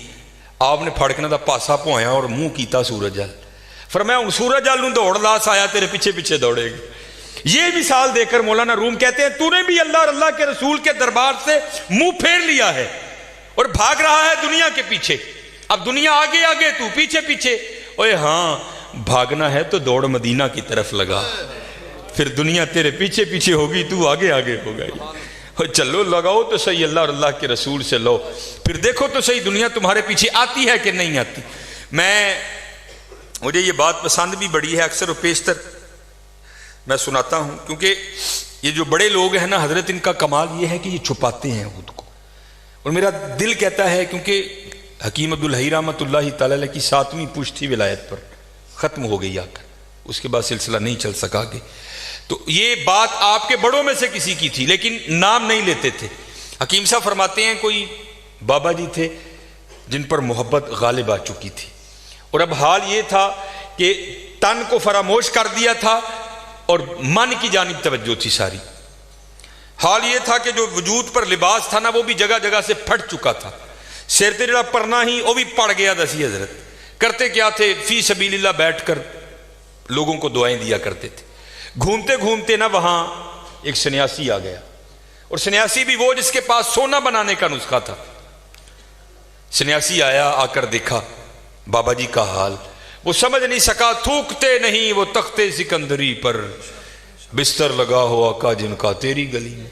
آپ نے پھڑکنا دا پاسا پویا اور منہ کیتا سورج جل، فرمایا ہوں سورج جل نوں دوڑ لا، سایہ تیرے پیچھے پیچھے دوڑے گا۔ یہ مثال دے کر مولانا روم کہتے ہیں تو نے بھی اللہ اور اللہ کے رسول کے دربار سے منہ پھیر لیا ہے اور بھاگ رہا ہے دنیا کے پیچھے، اب دنیا آگے آگے تو پیچھے پیچھے۔ اوے ہاں بھاگنا ہے تو دوڑ مدینہ کی طرف لگا، پھر دنیا تیرے پیچھے پیچھے ہوگی تو آگے آگے ہوگا۔ چلو لگاؤ تو صحیح اللہ اور اللہ کے رسول سے لو، پھر دیکھو تو صحیح دنیا تمہارے پیچھے آتی ہے کہ نہیں آتی۔ مجھے یہ بات پسند بھی بڑی ہے، اکثر و بیشتر میں سناتا ہوں، کیونکہ یہ جو بڑے لوگ ہیں نا حضرت، ان کا کمال یہ ہے کہ یہ چھپاتے ہیں خود کو، اور میرا دل کہتا ہے کیونکہ حکیم عبدالحی رحمۃ اللہ تعالیٰ کی 7ویں پشت تھی ولایت پر، ختم ہو گئی آ کر، اس کے بعد سلسلہ نہیں چل سکا کہ تو یہ بات آپ کے بڑوں میں سے کسی کی تھی لیکن نام نہیں لیتے تھے۔ حکیم صاحب فرماتے ہیں کوئی بابا جی تھے جن پر محبت غالب آ چکی تھی، اور اب حال یہ تھا کہ تن کو فراموش کر دیا تھا اور من کی جانب توجہ تھی ساری۔ حال یہ تھا کہ جو وجود پر لباس تھا نا وہ بھی جگہ جگہ سے پھٹ چکا تھا، سر تے جڑا پرنا ہی وہ بھی پڑ گیا دسی حضرت۔ کرتے کیا تھے؟ فی سبیل اللہ بیٹھ کر لوگوں کو دعائیں دیا کرتے تھے۔ گھومتے گھومتے نا وہاں ایک سنیاسی آ گیا، اور سنیاسی بھی وہ جس کے پاس سونا بنانے کا نسخہ تھا۔ سنیاسی آیا، آ کر دیکھا بابا جی کا حال، وہ سمجھ نہیں سکا، تھوکتے نہیں وہ تختے سکندری پر، بستر لگا ہو آقا جن کا تیری گلی میں۔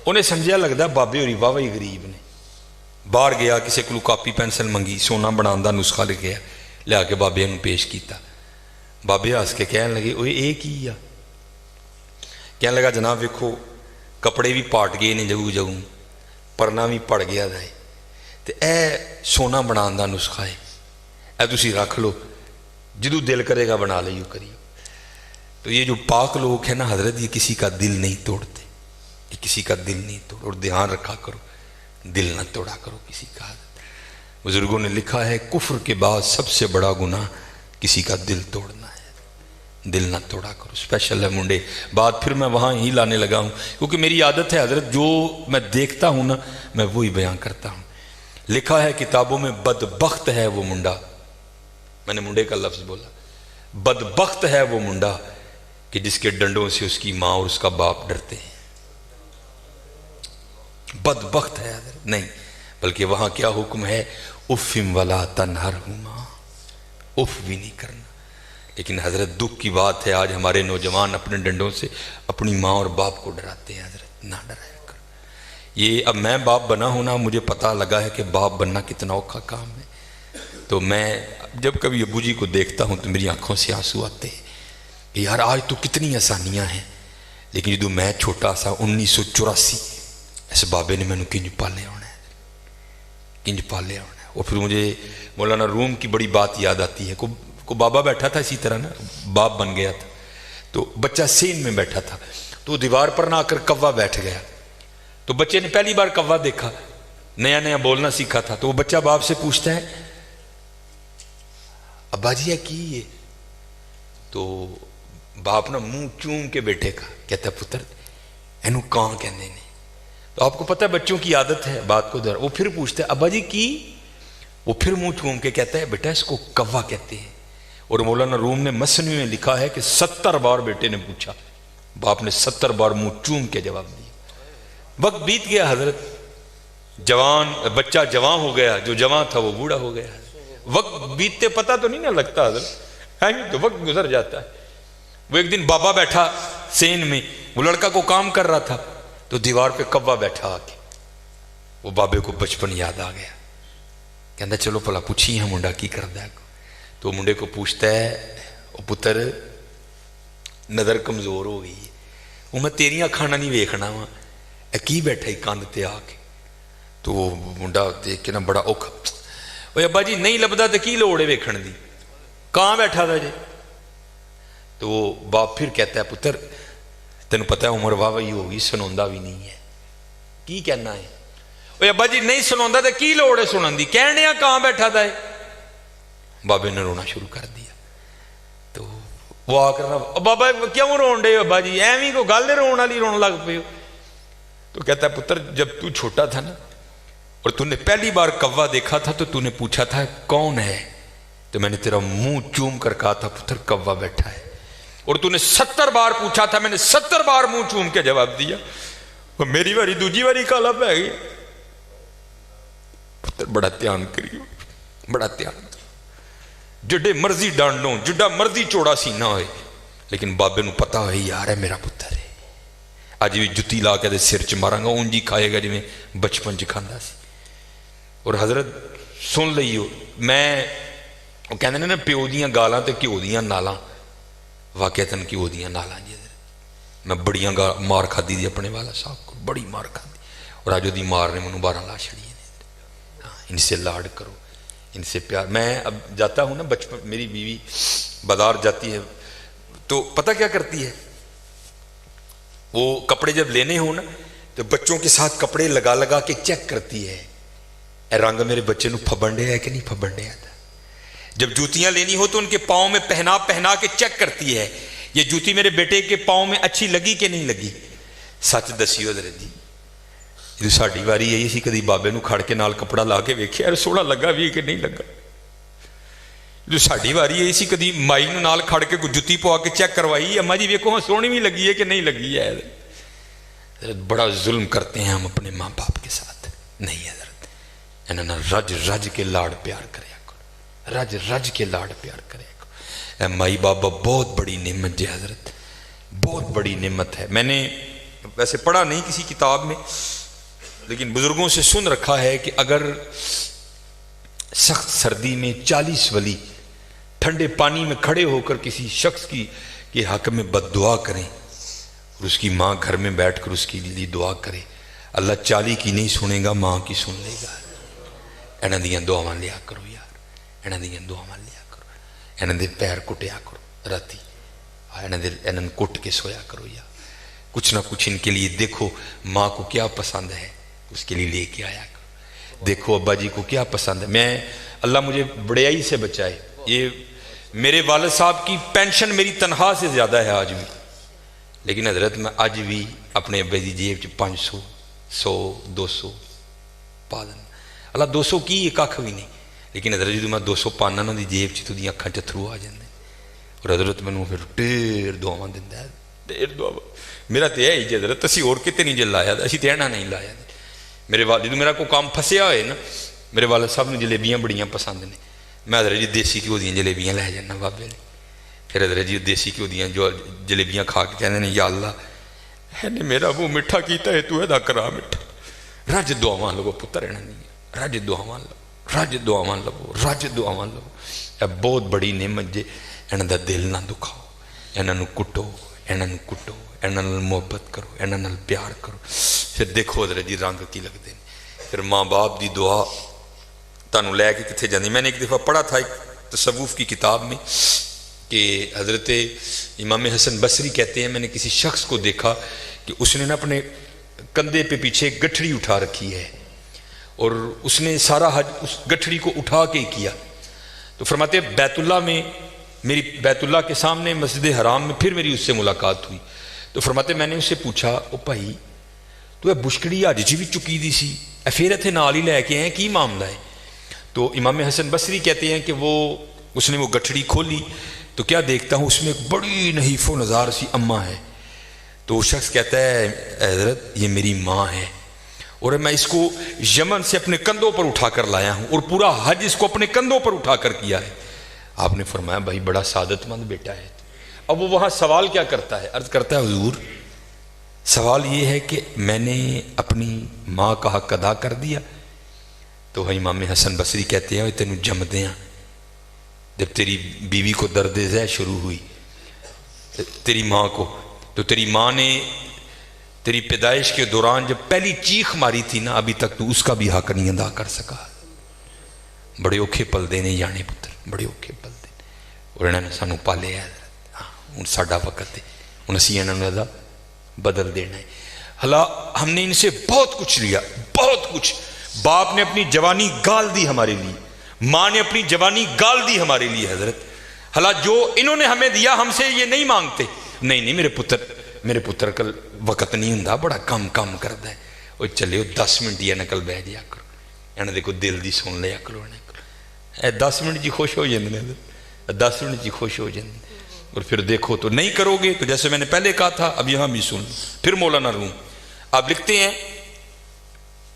انہیں سمجھا لگتا بابے ہوری واہ ہی غریب نے۔ باہر گیا، کسی کو کاپی پینسل منگی، سونا بنانے کا نسخہ لکھیا، لیا کے بابے نے پیش کیتا۔ بابے ہس کے کہنے لگے اوے اے کی آ؟ کہنے لگا جناب ویکھو کپڑے بھی پاٹ گئے نے جگو جگو، پرنا بھی پڑ گیا ہے، تے اے سونا بنانے کا نسخہ ہے، اے تسی رکھ لو، جدو دل کرے گا بنا لیو کریو۔ تو یہ جو پاک لوگ ہیں نا حضرت، یہ کسی کا دل نہیں توڑتے، یہ کسی کا دل نہیں توڑ، اور دھیان رکھا کرو دل نہ توڑا کرو کسی کا۔ بزرگوں نے لکھا ہے کفر کے بعد سب سے بڑا گناہ کسی کا دل توڑنا ہے، دل نہ توڑا کرو۔ اسپیشل ہے منڈے، بات پھر میں وہاں ہی لانے لگا ہوں کیونکہ میری عادت ہے حضرت، جو میں دیکھتا ہوں نا میں وہی بیان کرتا ہوں۔ لکھا ہے کتابوں میں بدبخت ہے وہ منڈا، میں نے منڈے کا لفظ بولا، بدبخت ہے وہ منڈا کہ جس کے ڈنڈوں سے اس کی ماں اور اس کا باپ ڈرتے ہیں۔ بدبخت ہے حضرت نہیں، بلکہ وہاں کیا حکم ہے؟ اف ولا تنہرہما، اف بھی نہیں کرنا۔ لیکن حضرت دکھ کی بات ہے آج ہمارے نوجوان اپنے ڈنڈوں سے اپنی ماں اور باپ کو ڈراتے ہیں۔ حضرت نہ ڈرایا کرو۔ یہ اب میں باپ بنا ہوں نا، مجھے پتہ لگا ہے کہ باپ بننا کتنا اوکھا کام ہے۔ تو میں جب کبھی ابو جی کو دیکھتا ہوں تو میری آنکھوں سے آنسو آتے ہیں کہ یار آج تو کتنی آسانیاں ہیں، لیکن جدو میں چھوٹا سا 1984 اس بابے نے مینوں کنج پالے ہونا ہے، کنج پالے ہونا ہے۔ اور پھر مجھے مولانا روم کی بڑی بات یاد آتی ہے، کو بابا بیٹھا تھا اسی طرح نا، باپ بن گیا تھا، تو بچہ سین میں بیٹھا تھا، تو دیوار پر نہ آ کر کوا بیٹھ گیا۔ تو بچے نے پہلی بار کوا دیکھا، نیا نیا بولنا سیکھا تھا، تو وہ بچہ باپ سے پوچھتا ہے ابا جی کی یہ؟ تو باپ نا منہ چوم کے بیٹے کا کہتا ہے پتر اینو کان کہنے نے۔ تو آپ کو پتہ ہے بچوں کی عادت ہے بات کو وہ پھر پوچھتا ہے ابا جی کی؟ وہ پھر منہ چوم کے کہتا ہے بیٹا اس کو کوا کہتے ہیں۔ اور مولانا روم نے مثنوی میں لکھا ہے کہ 70 بار بیٹے نے پوچھا، باپ نے 70 بار منہ چوم کے جواب دیا۔ وقت بیت گیا حضرت، جوان بچہ جوان ہو گیا، جو جوان تھا وہ بوڑھا ہو گیا۔ وقت بیتتے پتہ تو نہیں نہ لگتا حضرت، تو وقت گزر جاتا ہے۔ وہ ایک دن بابا بیٹھا سین میں، وہ لڑکا کو کام کر رہا تھا، تو دیوار پہ کوا بیٹھا آ کے، وہ بابے کو بچپن یاد آ گیا، کہندا چلو پلا پوچھی ہے منڈا کی کردا ہے۔ تو منڈے کو پوچھتا ہے او پتر نظر کمزور ہو گئی ہے، وہ میں تیریاں کھانا نہیں ویکھنا وا، اے کی بیٹھا ہی کاندھ تے آ کے۔ تو وہ منڈا دیکھ کے نا بڑا اوکھا، اوے ابا جی نہیں لبدا تے کی لوڑ ہے ویکھن دی، کہاں بیٹھا تھا جی؟ تو وہ باپ پھر کہتا ہے پتر تینوں پتہ ہے عمر واہ وہی ہوگی، سنوندا بھی نہیں ہے، کی کہنا ہے؟ اوے ابا جی نہیں سنوندا تے کی لوڑ ہے سنن دی، کہنے کہاں بیٹھا تھا؟ بابے نے رونا شروع کر دیا۔ تو وہ آ کر بابا کیوں رون ڈے ابا جی، ایویں کو گل ہے رون والی، رون لگ پے ہو؟ تو کہتا ہے پتر جب تو چھوٹا تھا نا اور تو نے پہلی بار کوا دیکھا تھا تو نے پوچھا تھا کون ہے، تو میں نے تیرا منہ چوم کر کہا تھا پتر کوا بیٹھا ہے، اور تو نے 70 بار پوچھا تھا، میں نے 70 بار منہ چوم کے جواب دیا، اور میری باری دوجی باری کالا پہ گئی۔ پتر بڑا دھیان کریو، بڑا دھیان، جڈے مرضی ڈانڈوں، جڈا مرضی چوڑا سینہ ہوئے، لیکن بابے نو پتا ہوئے یار ہے میرا پتر ہے، آج بھی جتی لا کے دے سر چ مارا گا، اونجی کھائے گا جی میں بچپن چ کھاندا سی۔ اور حضرت سن لئیو، میں وہ کہندے نے نا پیو دیاں گالاں تے گھیو دیاں نالاں، واقعتاً گھیو دیاں نالاں جی، میں بڑیاں مار کھادی دی اپنے والا صاحب کو، بڑی مار کھادی، اور آج دی مار نے منوں 12 لا چھڑی ہے۔ ان سے لاڈ کرو، ان سے پیار۔ میں اب جاتا ہوں نا بچپن، میری بیوی بازار جاتی ہے تو پتہ کیا کرتی ہے، وہ کپڑے جب لینے ہوں نا تو بچوں کے ساتھ کپڑے لگا لگا کے چیک کرتی ہے اے رنگ میرے بچے نو پھبن ڈیا ہے کہ نہیں پھبن ڈیا تھا. جب جوتیاں لینی ہو تو ان کے پاؤں میں پہنا پہنا کے چیک کرتی ہے یہ جوتی میرے بیٹے کے پاؤں میں اچھی لگی کہ نہیں لگی. سچ دسیو حضرت جی جو ساڈی واری آئی سی کدی بابے نو کھڑ کے نال کپڑا لا کے ویکھیا یار سوہنا لگا بھی کہ نہیں لگا. جو ساڈی واری آئی سی کدی مائی نو نال کھڑ کے جتی پوا کے چیک کروائی اما جی ویکھو سونی بھی لگی ہے کہ نہیں لگی ہے. بڑا ظلم کرتے ہیں ہم اپنے ماں باپ کے ساتھ. نہیں حضرت انہاں رج رج کے لاڑ پیار کریا کرو رج رج کے لاڑ پیار کریا کرو. اے مائی بابا بہت بڑی نعمت جی حضرت بہت بڑی نعمت ہے. میں نے ویسے پڑھا نہیں کسی کتاب میں لیکن بزرگوں سے سن رکھا ہے کہ اگر سخت سردی میں 40 ولی ٹھنڈے پانی میں کھڑے ہو کر کسی شخص کی کے حق میں بد دعا کریں اور اس کی ماں گھر میں بیٹھ کر اس کے لیے دعا کرے اللہ 40 کی نہیں سنے گا ماں کی سن لے گا. انہاں دیاں دعاواں لیا کرو یار انہاں دیاں دعاواں لیا کرو انہاں دے پیر کٹیا کرو راتی انہاں کٹ کے سویا کرو یار کچھ نہ کچھ ان کے لیے دیکھو ماں کو کیا پسند ہے اس کے لیے لے کے آیا کرو. دیکھو ابا جی کو کیا پسند ہے. میں اللہ مجھے بڑیائی سے بچائے یہ میرے والد صاحب کی پینشن میری تنخواہ سے زیادہ ہے آج بھی لیکن حضرت میں آج بھی اپنے ابے دی جیب 500 100 200 پا دینا. اللہ 200 کی یہ کھ بھی نہیں لیکن حضرت جدوں میں 200 پانا نا دی جیب تو دی اکھاں چتھرو آ جاندے اور حضرت مینوں پھر ڈھیر دعاواں دیندا ہے ڈھیر دعا. میرا تو یہ ہی حضرت اسی اور کتے نہیں جے لایا اسی تے اینا نہیں لایا. میرے والد جدوں میرا کوئی کام پھسیا ہوئے نا میرے والد صاحب نے جلیبیاں بڑیاں پسند نے میں حضرت جی دیسی گھیو دیاں جلیبیاں لے جانا بابے نے. پھر حضرت جی دیسی گھیو دیاں جو جلیبیاں کھا کے کہندے نے یا اللہ ہے نے میرا منہ میٹھا کیتا ہے تو ادا کرا میٹھا. رج دعاواں لو پتر انہاں دی رج دعاواں لو رج دعاواں لو رج دعاواں لو. اے بہت بڑی نعمت جے انہاں دا دل نہ دکھاؤ انہاں نو کٹو انہاں نو کٹو انہاں نال محبت کرو انہاں نال پیار کرو. پھر دیکھو حضرت جی رنگ کی لگتے ہیں. پھر ماں باپ دی دعا تانوں لے کے کتنے جاندی. میں نے ایک دفعہ پڑھا تھا ایک تصوف کی کتاب میں کہ حضرت امام حسن بصری کہتے ہیں میں نے کسی شخص کو دیکھا کہ اس نے نا اپنے کندھے پہ پیچھے گٹھڑی اٹھا رکھی ہے اور اس نے سارا حج اس گٹھڑی کو اٹھا کے کیا. تو فرماتے بیت اللہ میں میری بیت اللہ کے سامنے مسجد حرام میں پھر میری اس سے ملاقات ہوئی. تو فرماتے میں نے اس سے پوچھا او بھائی تو یہ بشکڑی حج جی بھی چکی دی سی اے پھر اتنے نال ہی لے کے آئے کی معاملہ ہے. تو امام حسن بصری کہتے ہیں کہ وہ اس نے وہ گٹھڑی کھولی تو کیا دیکھتا ہوں اس میں ایک بڑی نحیف و نزار سی اماں ہے. تو وہ شخص کہتا ہے حضرت یہ میری ماں ہے اور میں اس کو یمن سے اپنے کندھوں پر اٹھا کر لایا ہوں اور پورا حج اس کو اپنے کندھوں پر اٹھا کر کیا ہے. آپ نے فرمایا بھائی بڑا سعادت مند بیٹا ہے. اب وہ وہاں سوال کیا کرتا ہے عرض کرتا ہے حضور سوال یہ ہے کہ میں نے اپنی ماں کا حق ادا کر دیا. تو امام حسن بصری کہتے ہیں تینوں جمدے ہیں جب تیری بیوی کو درد ذہ شروع ہوئی تیری ماں کو تو تیری ماں نے تیری پیدائش کے دوران جب پہلی چیخ ماری تھی نا ابھی تک تو اس کا بھی حق نہیں ادا کر سکا. بڑے اوکھے پل دینے جانے پتر بڑے اوکھے پل دینے اور انہوں نے سانو پالے ہے. ہوں ساڈا وقت ہے ہوں اسی انہوں نے بدل دینا ہے. حالا ہم نے ان سے بہت کچھ لیا بہت کچھ. باپ نے اپنی جوانی گال دی ہمارے لیے ماں نے اپنی جوانی گال دی ہمارے لیے حضرت. حالا جو انہوں نے ہمیں دیا ہم سے یہ نہیں مانگتے. نہیں میرے پتر کل وقت نہیں ہوں بڑا کم کرتا ہے وہ چلے 10 منٹ ہی نکل بہ جایا کرو انہوں نے کوئی دل دی سن لیا کرو 10 منٹ جی خوش ہو جاتے ہیں 10 منٹ جی خوش ہو جاتے ہیں. اور پھر دیکھو تو نہیں کرو گے تو جیسے میں نے پہلے کہا تھا اب یہاں بھی سن. پھر مولانا روم آپ لکھتے ہیں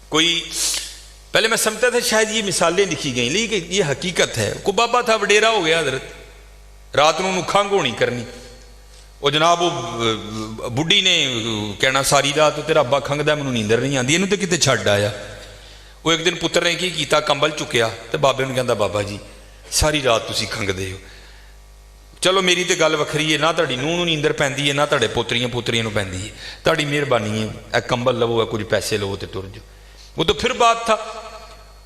کوئی پہلے میں سمجھتا تھا شاید یہ مثالیں لکھی گئیں لیکن یہ حقیقت ہے. کو بابا تھا وڈیرا ہو گیا حضرت رات نو کھنگ ہونی کرنی وہ جناب وہ بڈھی نے کہنا ساری رات تیرا ابا کھنگدا مینوں نیندر نہیں آتی یہ تو کتے چھڈ آیا. وہ ایک دن پتر نے کی کیتا کمبل چکیا تو بابے نے کہندا بابا جی ساری رات تسی کھنگدے ہو. چلو میری تو گل وکھری ہے نہ تہاڈی نوح نوں نیندر پیندی ہے نہ تہاڈے پوتریاں نوں پیندی ہے تہاڈی مہربانی ہے اے کمبل لو کچھ پیسے لو تے ٹر جاؤ. وہ تو پھر بات تھا.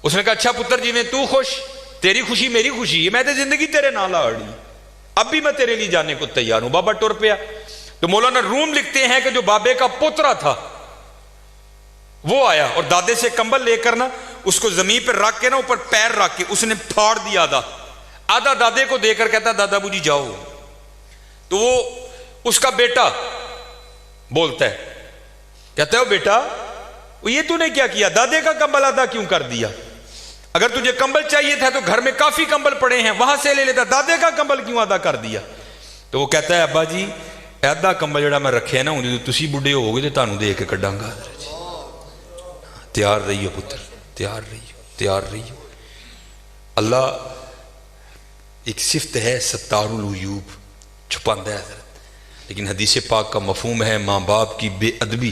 اس نے کہا اچھا پتر جی میں تو خوش تیری خوشی میری خوشی ہے میں تو زندگی تیرے نال آڑی اب بھی میں تیرے لیے جانے کو تیار ہوں. بابا ٹر پیا تو مولانا روم لکھتے ہیں کہ جو بابے کا پوترا تھا وہ آیا اور دادے سے کمبل لے کر نا اس کو زمین پر رکھ کے نا اوپر پیر رکھ کے اس نے پھاڑ دیا آدھا دادے کو دے کر کہتا دادا بو جی جاؤ. تو وہ اس کا بیٹا بولتا ہے, کہتا ہے بیٹا یہ تو نے کیا کیا, دادے کا کمبل آدھا کیوں کر دیا, اگر تجھے کمبل چاہیے تھا تو گھر میں کافی کمبل پڑے ہیں وہاں سے لے لیتا, دادے کا کمبل کیوں آدھا کر دیا. تو وہ کہتا ہے ابا جی آدھا کمبل جڑا میں رکھے نا انہیں تو تسی بڑھے ہو گے تو تانوں دے کے کڈاں گا. تیار رہیو پتر, تیار رہیو, تیار رہیو. اللہ ایک صفت ہے ستار العیوب, چھپاندہ ہے حضرت, لیکن حدیث پاک کا مفہوم ہے ماں باپ کی بے ادبی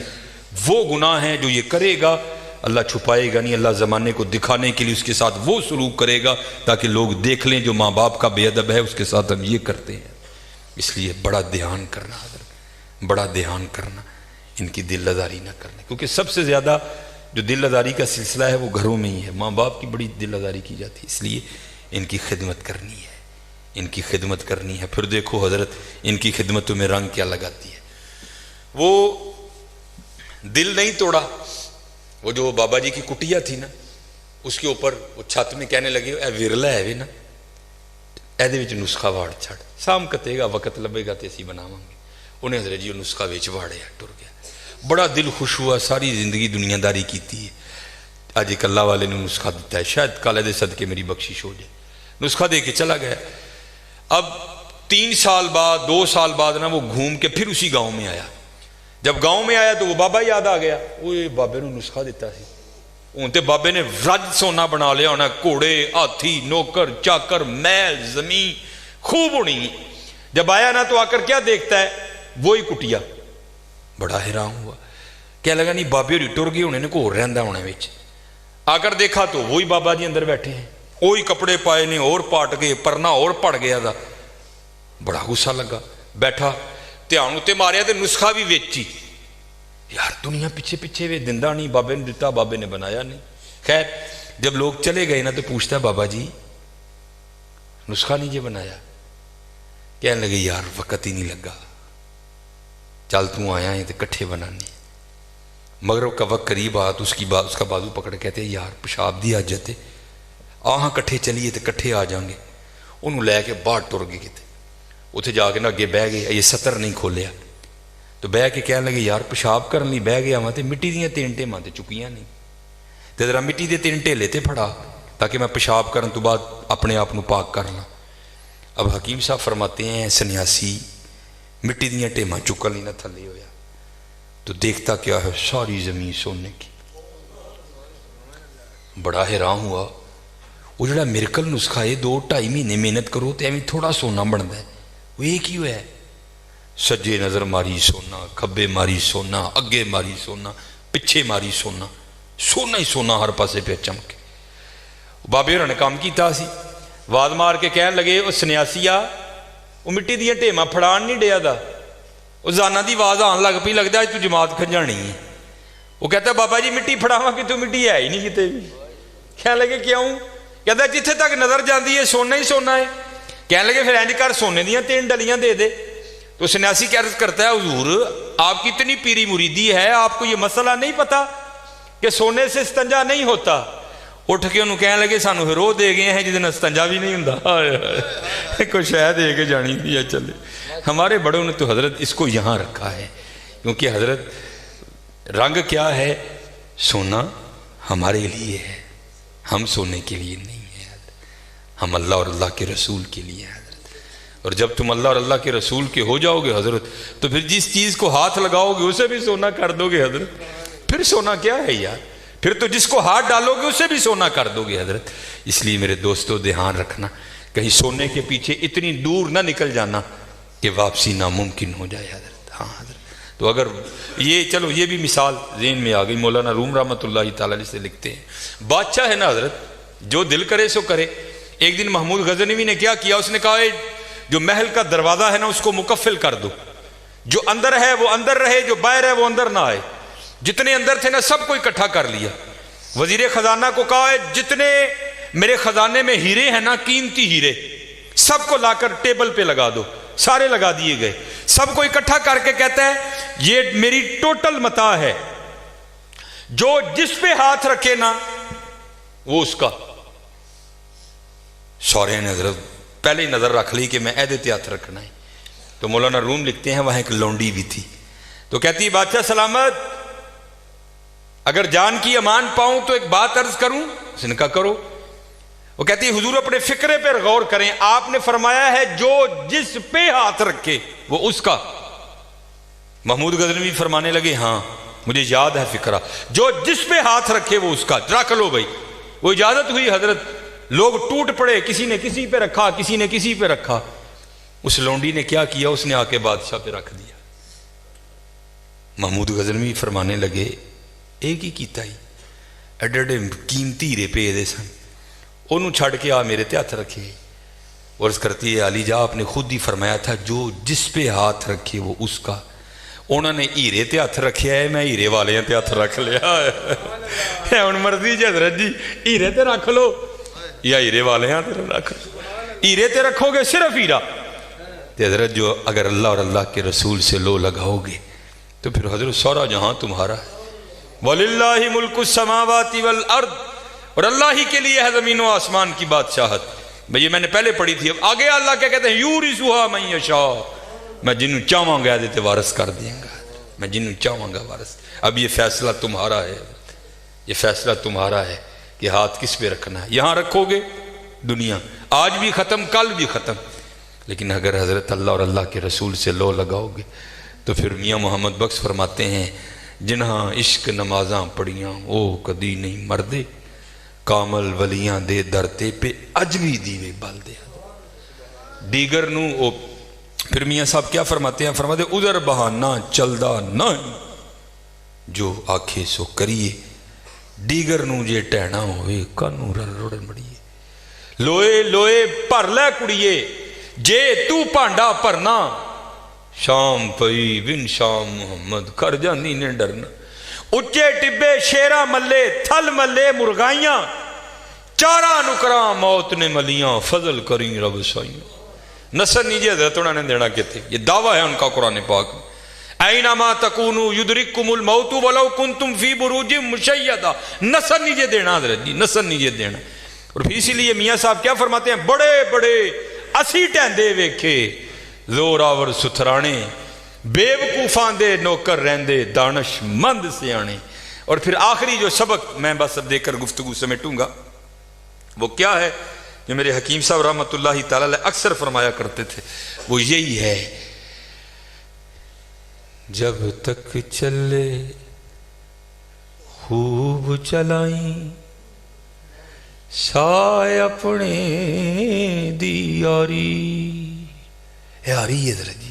وہ گناہ ہیں جو یہ کرے گا اللہ چھپائے گا نہیں, اللہ زمانے کو دکھانے کے لیے اس کے ساتھ وہ سلوک کرے گا تاکہ لوگ دیکھ لیں جو ماں باپ کا بے ادب ہے اس کے ساتھ ہم یہ کرتے ہیں. اس لیے بڑا دھیان کرنا حضرت, بڑا دھیان کرنا, ان کی دل لزاری نہ کرنا, کیونکہ سب سے زیادہ جو دل لزاری کا سلسلہ ہے وہ گھروں میں ہی ہے, ماں باپ کی بڑی دل لزاری کی جاتی ہے. اس لیے ان کی خدمت کرنی ہے, ان کی خدمت کرنی ہے. پھر دیکھو حضرت ان کی خدمتوں میں رنگ کیا لگاتی ہے. وہ دل نہیں توڑا, وہ جو بابا جی کی کٹیا تھی نا اس کے اوپر وہ چھت میں کہنے لگے اے ورلا ہے نا ایدے وچ نسخہ واڑ چھڑ, سام کتے گا وقت لبے گا تے اسی بناواں گے. انہیں حضرت جی نسخہ وچ واڑیا, ٹر گیا. بڑا دل خوش ہوا, ساری زندگی دنیا داری کیتی ہے, آج ایک اللہ والے نے نسخہ دیتا ہے, شاید کالے دے صدقے میری بخشش ہو جائے. نسخہ دے کے چلا گیا. اب 3 سال بعد 2 سال بعد نا وہ گھوم کے پھر اسی گاؤں میں آیا. جب گاؤں میں آیا تو وہ بابا یاد آ گیا, وہ بابے نے نسخہ دیتا سی, ان تے بابے نے رج سونا بنا لیا ہونا, گھوڑے ہاتھی نوکر چاکر محل زمین خوب ہونی. جب آیا نا تو آ کر کیا دیکھتا ہے, وہی کٹیا. بڑا حیران ہوا, کیا لگا نہیں بابے ہوری ٹر گئے ہونے نے, کو رہندا ہونے وچ. آ کر دیکھا تو وہی بابا جی اندر بیٹھے ہیں, وہی کپڑے پائے نے اور پاٹ گئے, پرنا اور پڑ گیا تھا. بڑا غصہ لگا, بیٹھا دھیان اتنے ماریا تو نسخہ بھی ویچی. یار دنیا پیچھے پیچھے وے دندا نہیں, بابے نے دتا بابے نے بنایا نہیں. خیر جب لوگ چلے گئے نا تو پوچھتا ہے بابا جی نسخہ نہیں جی بنایا. کہنے لگے یار وقت ہی نہیں لگا, چل تو آیا ہے تو کٹھے بنانے. مغرب کا وقت قریب آ تو اس کا بازو پکڑ کہتے ہیں یار پیشاب دی حاجت ہے, آہاں کٹھے چلیے تو کٹھے آ جائیں گے. انہوں لے کے باہر ٹر گئے کتے, اتنے جا کے نا اگے بہ گئے, یہ سطر نہیں کھولیا تو بہ کے کہنے لگے یار پیشاب کرنے لی بہ گیا وہاں تو مٹی دیا 3 ٹیماں تے چکیاں نہیں, تو ذرا مٹی دے 3 ٹیلے تے پھڑا تاکہ میں پیشاب کرنے تو بعد اپنے آپ کو پاک کر لوں. اب حکیم صاحب فرماتے ہیں سنیاسی مٹی دیا ٹیماں چکن لی نہ تھلے ہویا تو دیکھتا کیا ہے ساری زمین سونے کی. بڑا حیران ہوا, وہ جڑا میرکل نسخہ ہے 2-2.5 مہینے محنت کرو تو ایویں تھوڑا سونا بنتا ہے, وہ ایک ہی ہوا ہے. سجے نظر ماری سونا, کھبے ماری سونا, اگے ماری سونا, پچھے ماری سونا, سونا ہی سونا ہر پاسے پہ چمکے. بابے ہوراں نے کام کیتا سی, واد مار کے کہن لگے وہ سنیاسیا وہ مٹی دیا ٹیماں پھڑان نہیں ڈیا دا, وہ زانا دی آواز آن لگ پی, لگتا ہے تو جماعت کھنجانی ہے. وہ کہتا ہے بابا جی مٹی پھڑاواں کہ تو مٹی ہے ہی نہیں کتے بھی. کہنے لگے کیوں؟ کہتا ہے جتھے تک نظر جاندی ہے سونا ہی سونا ہے. کہنے لگے پھر اینج کر سونے دیاں 3 ڈلیاں دے دے. تو سنیاسی کیا عرض کرتا ہے حضور آپ کی اتنی پیری مریدی ہے, آپ کو یہ مسئلہ نہیں پتا کہ سونے سے استنجا نہیں ہوتا. اٹھ کے انہوں کہنے لگے سانو پھر وہ دے گئے ہیں جس دن استنجا بھی نہیں ہوں, کوئی شاید دے کے جانی بھی ہے. چلے ہمارے بڑوں نے تو حضرت اس کو یہاں رکھا ہے, کیونکہ حضرت رنگ کیا ہے, سونا ہمارے لیے ہے, ہم سونے کے لیے نہیں ہے, ہم اللہ اور اللہ کے رسول کے لیے ہیں. اور جب تم اللہ اور اللہ کے رسول کے ہو جاؤ گے حضرت تو پھر جس چیز کو ہاتھ لگاؤ گے اسے بھی سونا کر دو گے حضرت. پھر سونا کیا ہے یار, پھر تو جس کو ہاتھ ڈالو گے اسے بھی سونا کر دو گے حضرت. اس لیے میرے دوستو دھیان رکھنا, کہیں سونے کے پیچھے اتنی دور نہ نکل جانا کہ واپسی ناممکن ہو جائے حضرت. ہاں حضرت, تو اگر یہ چلو یہ بھی مثال ذہن میں آ گئی. مولانا روم رحمۃ اللہ تعالیٰ علیہ سے لکھتے ہیں بادشاہ ہے نا حضرت, جو دل کرے سو کرے. ایک دن محمود غزنوی نے کیا کیا, اس نے کہا جو محل کا دروازہ ہے نا اس کو مکفل کر دو, جو اندر ہے وہ اندر رہے, جو باہر ہے وہ اندر نہ آئے. جتنے اندر تھے نا سب کو اکٹھا کر لیا. وزیر خزانہ کو کہا جتنے میرے خزانے میں ہیرے ہیں نا, قیمتی ہیرے, سب کو لا کر ٹیبل پہ لگا دو. سارے لگا دیے گئے. سب کو اکٹھا کر کے کہتا ہے یہ میری ٹوٹل متاع ہے، جو جس پہ ہاتھ رکھے نا وہ اس کا۔ سورے نے حضرت پہلے ہی نظر رکھ لی کہ میں عہدے پہ ہاتھ رکھنا ہے۔ تو مولانا روم لکھتے ہیں وہاں ایک لونڈی بھی تھی، تو کہتی ہے بادشاہ سلامت، اگر جان کی امان پاؤں تو ایک بات عرض کروں؟ اس نے کہا کرو۔ وہ کہتی ہے حضور اپنے فکرے پر غور کریں، آپ نے فرمایا ہے جو جس پہ ہاتھ رکھے وہ اس کا۔ محمود غزنوی فرمانے لگے ہاں مجھے یاد ہے فکرہ، جو جس پہ ہاتھ رکھے وہ اس کا، رکھ لو بھائی۔ وہ اجازت ہوئی، حضرت لوگ ٹوٹ پڑے، کسی نے کسی پہ رکھا، کسی نے کسی پہ رکھا۔ اس لونڈی نے کیا کیا؟ اس نے آ کے بادشاہ پہ رکھ دیا۔ محمود غزنوی فرمانے لگے ایک ہی کیتا ہی، ایڈے ایڈے قیمتی ہیرے پے دے سن، انہوں چھڑ کے آ میرے تے ہاتھ رکھے۔ عرض کرتی ہے علی جا آپ نے خود ہی فرمایا تھا جو جس پہ ہاتھ رکھے وہ اس کا۔ انہوں نے ہیرے تے ہاتھ رکھیا ہے، میں ہیرے والے تے ہاتھ رکھ لیا ہے۔ ہن مرضی جی حضرت جی ہیرے تے رکھ لو یا ہیرے والے تے رکھ لو، ہیرے تے رکھو گے صرف ہیرا تے حضرت جو اگر اللہ اور اللہ کے رسول سے لو لگاؤ گے تو پھر حضرت سارا جہاں تمہارا ہے۔ وَلِلَّهِ مُلْكُ السَّمَاوَاتِ وَالْأَرْضِ، اور اللہ ہی کے لیے ہے زمین و آسمان کی بادشاہت۔ بھئی یہ میں نے پہلے پڑھی تھی، اب آگے اللہ کیا کہتے ہیں یورثُهَا مَن یشاء، میں جنہوں چاہوں گا دیتے وارث کر دیں گا، میں جنہوں چاہوں گا وارث۔ اب یہ فیصلہ تمہارا ہے، یہ فیصلہ تمہارا ہے کہ ہاتھ کس پہ رکھنا ہے۔ یہاں رکھو گے دنیا آج بھی ختم کل بھی ختم، لیکن اگر حضرت اللہ اور اللہ کے رسول سے لو لگاؤ گے تو پھر میاں محمد بخش فرماتے ہیں جنہاں عشق نمازاں پڑھیاں وہ کدی نہیں مردے، کامل ولیاں دے درتے پہ اج بھی دیوے بال دے۔ دیگر نو او پھر میاں صاحب کیا فرماتے ہیں؟ فرماتے ادھر بہانہ چلدا نہ جو آکھے سو کریے، دیگر نو جے ٹہنا ہوئے کانو رڑ مڑیے۔ لوئے لوئے پر لے کڑیے جے تو پانڈا پرنا، شام پئی بن شام محمد کر جاندی نے ڈرنا۔ اچے ٹبے شیرہ ملے تھل ملے مرغائیاں، چارہ نکراں موت نے ملیاں فضل کریں رب سائیاں۔ نصر نیجے حضرت انہوں نے دینا کہتے یہ دعویٰ ہے ان کا قرآن پاک میں، اینما تکونو یدرککم الموت ولو کنتم فی بروج مشیدہ۔ نصر نیجے دینا حضرت جی، نصر نیجے دینا۔ اور پھر اسی لیے میاں صاحب کیا فرماتے ہیں بڑے بڑے اسی ٹہندے ویکھے زور آور ستھرانے، بے وقوفان دے نوکر رہندے دانش مند سیانے۔ اور پھر آخری جو سبق میں بس اب دے کر گفتگو سمیٹوں گا وہ کیا ہے جو میرے حکیم صاحب رحمۃ اللہ تعالی اکثر فرمایا کرتے تھے، وہ یہی ہے جب تک چلے خوب چلائیں سائے اپنے دی یاری۔ یاری ہے ذرا جی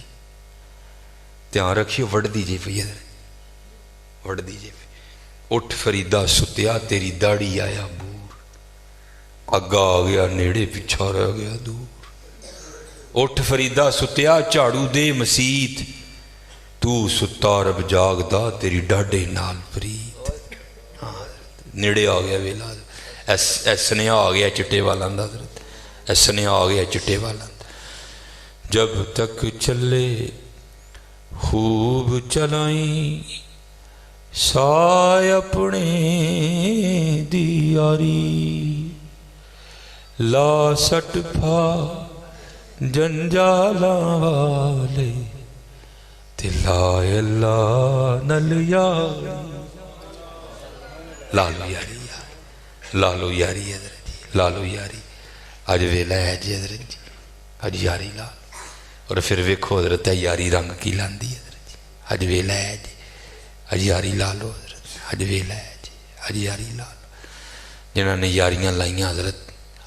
دھیان رکھیے، وڑ دیجئے پہ ذرا وڑ دیجئے پہ۔ اٹھ فریدہ ستیا تیری داڑھی آیا بور، اگا آ گیا نیڑے پیچھا رہ گیا دور۔ اٹھ فریدہ ستیا جھاڑو دے مسیت، تو ستا رب جاگدا تیری ڈاڈے نال پریت۔ نیڑے آ گیا ویلا، ایسنے آ گیا چٹے والا حضرت، ایسنے آ گیا چٹے والا۔ جب تک چلے خوب چلائیں سائے اپنے دی یاری، لا سٹ پھا جنجالاں والے تلائے اللہ نل یاری۔ لالو یاری، لالو یاری حضرت جی، لالو یاری۔ اج ویلا ہے جی حضرت جی، اج یاری لال۔ اور پھر ویکھو حضرت یاری رنگ کی لاندی حضرت جی، اج ویلا ہے جی، اج یاری لالو حضرت، اج ویلا ہے جی، اج یاری لالو۔ جنہاں نے یاریاں لائیاں حضرت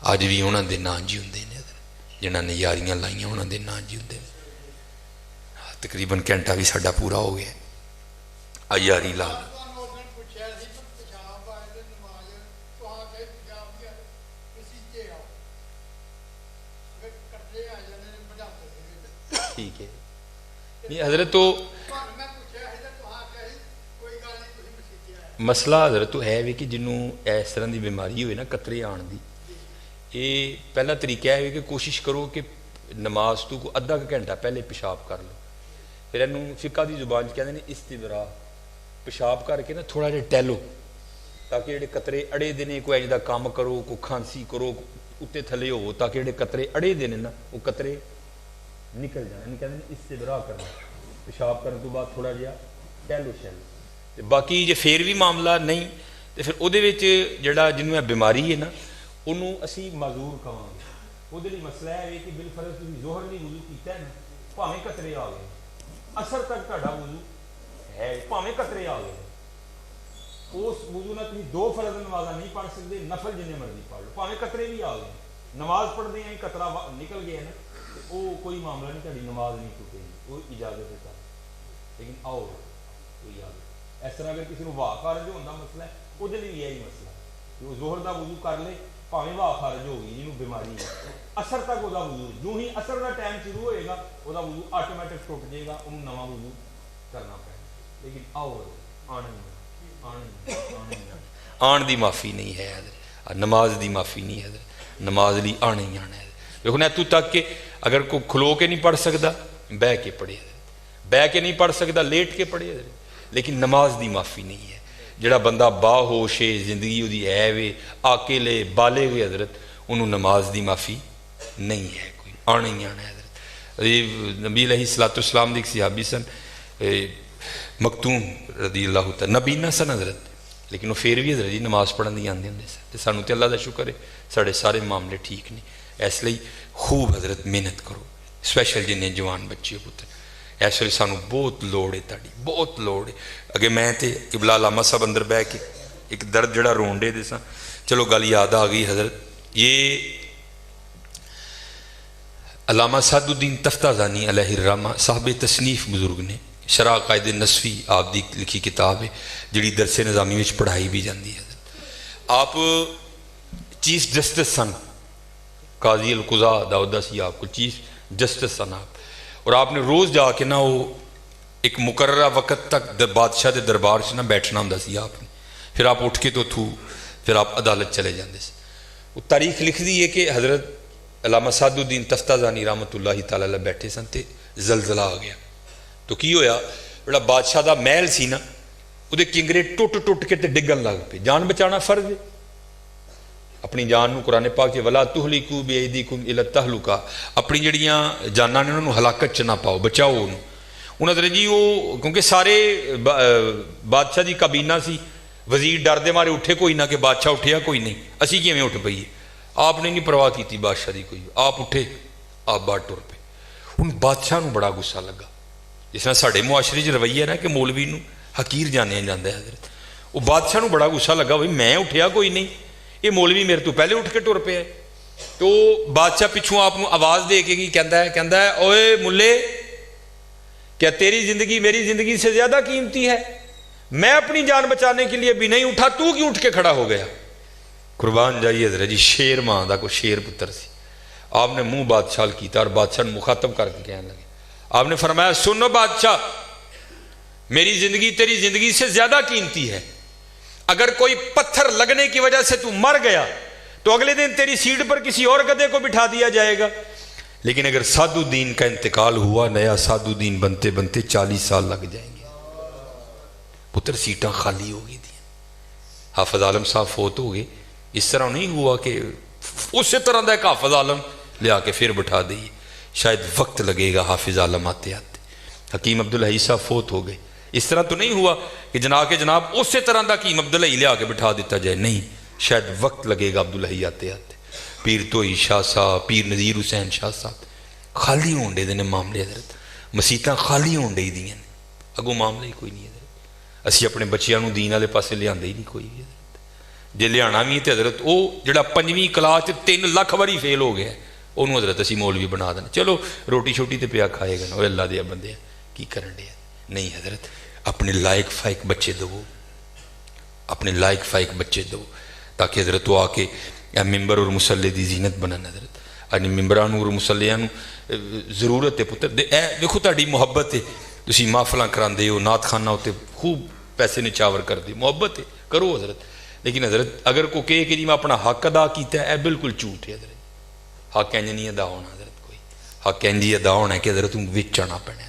اج بھی انہاں دے نام جیوندے نے حضرت، جنہاں نے یاریاں لائیاں انہاں دے نام جیوندے نے۔ تقریباً گھنٹہ بھی ساڈا پورا ہو گیا، اج یاری لالو۔ ٹھیک ہے نہیں حضرت، تو مسئلہ حضرت تو ہے بھی کہ جنہوں اس طرح دی بیماری ہوئے نا قطرے آن دی، یہ پہلا طریقہ ہے کہ کوشش کرو کہ نماز تو کو ادھا گھنٹہ پہلے پیشاب کر لو، پھر انہوں فقہ دی زبان کہتے ہیں استبراء، پیشاب کر کے نا تھوڑا جہا ٹہلو تاکہ جڑے قطرے اڑے دینے، کوئی انج دا کام کرو، کوئی کھانسی کرو اتنے تھلے ہو تاکہ جڑے قطرے اڑے دینے نا وہ قطرے نکل جائیں. کہتے ہیں استبراء کرنا، پیشاب کرنے تو بعد تھوڑا جہا ٹہلو شہلو. باقی جے پھر بھی معاملہ نہیں تو پھر وہ جڑا جنوں یہ بیماری ہے نا انہوں اسی معذور کہاں گے. وہ مسئلہ ہے کہ بالفرض تم ظہر نہیں وضو کیتا ہے نا، بھاویں قطرے آ گئے، اثر تک تہاڈا وضو ہے، بھاویں قطرے آ گئے، اس وضو نہ تم دو فرض نمازاں نہیں پڑھ سکتے، نفل جننے مرضی پڑھ لو، بھاویں قطرے بھی آ گئے. نماز پڑھتے ہیں قطرہ نکل گیا نا وہ کوئی معاملہ نہیں، تہاڈی نماز نہیں ٹوٹے گی، وہ اجازت ہے. لیکن آؤ کوئی آگے اس طرح اگر کسی کو واہ خارج ہوتا مسئلہ ہے وہ یہی مسئلہ ہے کہ وہ ظہر دا وضو کر لے بھاویں واہ خارج ہوگی جنہوں بیماری ہے، اثر تک وہ وضو جو ہی اثر کا ٹائم شروع ہوئے گا وہ وضو آٹومیٹک ٹوٹ جائے گا، انہوں نواں وضو کرنا پڑے. لیکن آؤ آن دی معافی نہیں ہے، نماز دی معافی نہیں ہے، نماز لی آنا ہی آنا ہے. دیکھو نا اتوں تک کہ اگر کوئی کھلو کے نہیں پڑھ سکتا بہ کے پڑھے، بہ کے نہیں پڑھ سکتا لیٹ کے پڑھے، لیکن نماز دی معافی نہیں ہے. جڑا بندہ با ہوش ہے، زندگی دی ہے وے آکلے بالغ ہے حضرت، انہوں نماز دی معافی نہیں ہے، کوئی آنا ہی آنا ہے حضرت. نبی علیہ الصلوۃ والسلام دی ایک صحابی سن مکتوم رضی اللہ تعالیٰ، نبی نہ سن حضرت لیکن وہ پھر بھی حضرت جی نماز پڑھن دی آندے ہوندے سن. سانوں تے اللہ دا شکر ہے ساڑے سارے معاملے ٹھیک نہیں. اس لیے خوب حضرت محنت کرو، اسپیشل جنہیں جوان بچے ہو پتر، اس ویلے سانوں بہت لوڑ ہے، تاڑی بہت لوڑ ہے. اگے میں تے قبلہ علامہ صاحب اندر بہ کے ایک درد جڑا رونڈے دے ساں، چلو گل یاد آ گئی حضرت. یہ علامہ سعد الدین تفتازانی علیہ الرحمہ صاحب تصنیف بزرگ نے، شرح قائد نصفی آپ دی لکھی کتاب ہے جڑی درس نظامی میں پڑھائی بھی جاندی ہے. آپ چیف جسٹس سن، قاضی القضاء دا عہدہ سی آپ کو، چیف جسٹس سن آپ، اور آپ نے روز جا کے نا وہ ایک مقررہ وقت تک بادشاہ دے دربار سے نہ بیٹھنا ہوں سی آپ نے. پھر آپ اٹھ کے تو پھر آپ عدالت چلے جاندے سے. وہ تاریخ لکھ دی ہے کہ حضرت علامہ سعد الدین تفتازانی رحمۃ اللہ تعالیٰ علیہ بیٹھے سن تے زلزلہ آ گیا. تو کی ہویا، بڑا بادشاہ دا محل سی نا وہ کنگرے ٹوٹ ٹوٹ کے تے ڈگن لگ پے. جان بچانا فرض ہے، اپنی جان نو قرآن پاک کہ ولا تہلکوا بایدیکم الی التہلکہ، اپنی جڑیاں جاناں نے انہوں ہلاکت چ نہ پاؤ، بچاؤ انہوں. انہوں نے جی وہ کیونکہ سارے بادشاہ دی کابینہ سی، وزیر ڈر دے مارے اٹھے کوئی نہ کہ بادشاہ اٹھیا کوئی نہیں، اسی کیویں اٹھ پئیے. آپ نے نہیں پرواہ کیتی بادشاہ دی کوئی، آپ اٹھے آپ باہر ٹر پے. ان بادشاہ نو بڑا غصہ لگا، جس طرح ساڈے معاشرے چ رویہ نا کہ مولوی نو حقیر جانیا جاندا ہے حضرت. وہ بادشاہ نو بڑا غصہ لگا، بھائی میں اٹھیا کوئی نہیں، یہ مولوی میرے تو پہلے اٹھ کے ٹر پیا. تو بادشاہ پچھوں آپ آواز دے کے کہندا ہے اوئے ملے، کیا تیری زندگی میری زندگی سے زیادہ قیمتی ہے؟ میں اپنی جان بچانے کے لیے بھی نہیں اٹھا، تو کیوں اٹھ کے کھڑا ہو گیا؟ قربان جائیے حضرت جی، شیر ماں دا کوئی شیر پتر سی. آپ نے منہ بادشاہ کیتا اور بادشاہ نے مخاطب کر کے کہنے لگے، آپ نے فرمایا سنو بادشاہ، میری زندگی تیری زندگی سے زیادہ قیمتی ہے. اگر کوئی پتھر لگنے کی وجہ سے تو مر گیا تو اگلے دن تیری سیٹ پر کسی اور گدھے کو بٹھا دیا جائے گا. لیکن اگر سعد الدین کا انتقال ہوا، نیا سعد الدین بنتے بنتے 40 سال لگ جائیں گے. پتر سیٹاں خالی ہو گئی تھیں، حافظ عالم صاحب فوت ہو گئے. اس طرح نہیں ہوا کہ اسی طرح دا ایک حافظ عالم لے آ کے پھر بٹھا دئیے، شاید وقت لگے گا حافظ عالم آتے آتے. حکیم عبدالحی صاحب فوت ہو گئے، اس طرح تو نہیں ہوا کہ جناب اسی طرح دا حکیم عبدالحی لے آ کے بٹھا دیتا جائے، نہیں، شاید وقت لگے گا عبدالحی آتے آتے. پیر توئی شاہ صاحب، پیر نذیر حسین شاہ صاحب خالی ہون دے دینے معاملے حضرت، مسیتاں خالی ہون دے دیاں نے، اگوں معاملے ہی کوئی نہیں حضرت. اسی اپنے بچیاں نو دین والے پاسے لے آندے ہی نہیں کوئی حضرت. جے لیانا بھی تے حضرت وہ جڑا 5ویں کلاس 3 لاکھ واری فیل ہو گیا انہوں حضرت اسی مولوی بنا دینا، چلو روٹی شوٹی تے پیا کھائے گا نا، وہ اللہ دیا بندے کی کرن دے. نہیں حضرت، اپنے لائق فائق بچے دو، اپنے لائق فائق بچے دو، تاکہ حضرت وہ آ کے ممبر اور مسلح دی زینت بنن. حضرت اپنے ممبران اور مسلیاں ضرورت ہے پتر، دیکھو تہاڈی محبت ہے، تسی محفلاں کراندے ہو، نعت خانہ ہوتے خوب پیسے نچاور کر دے، محبت ہے کرو حضرت. لیکن حضرت اگر کوئی کہے کہ جی میں اپنا حق ادا کیتا ہے، بالکل جھوٹ ہے حضرت. حق انج نہیں ادا ہونا حضرت، کوئی حق انج ہی ادا ہونا ہے کہ حضرت تم وچ آنا پینا.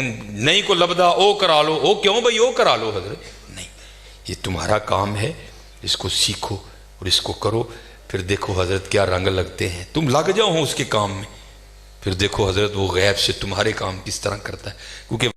نہیں کو لبدا او کرا لو، او کیوں بھائی او کرا لو حضرت، نہیں، یہ تمہارا کام ہے، اس کو سیکھو اور اس کو کرو، پھر دیکھو حضرت کیا رنگ لگتے ہیں، تم لگ جاؤ اس کے کام میں، پھر دیکھو حضرت وہ غیب سے تمہارے کام کس طرح کرتا ہے، کیونکہ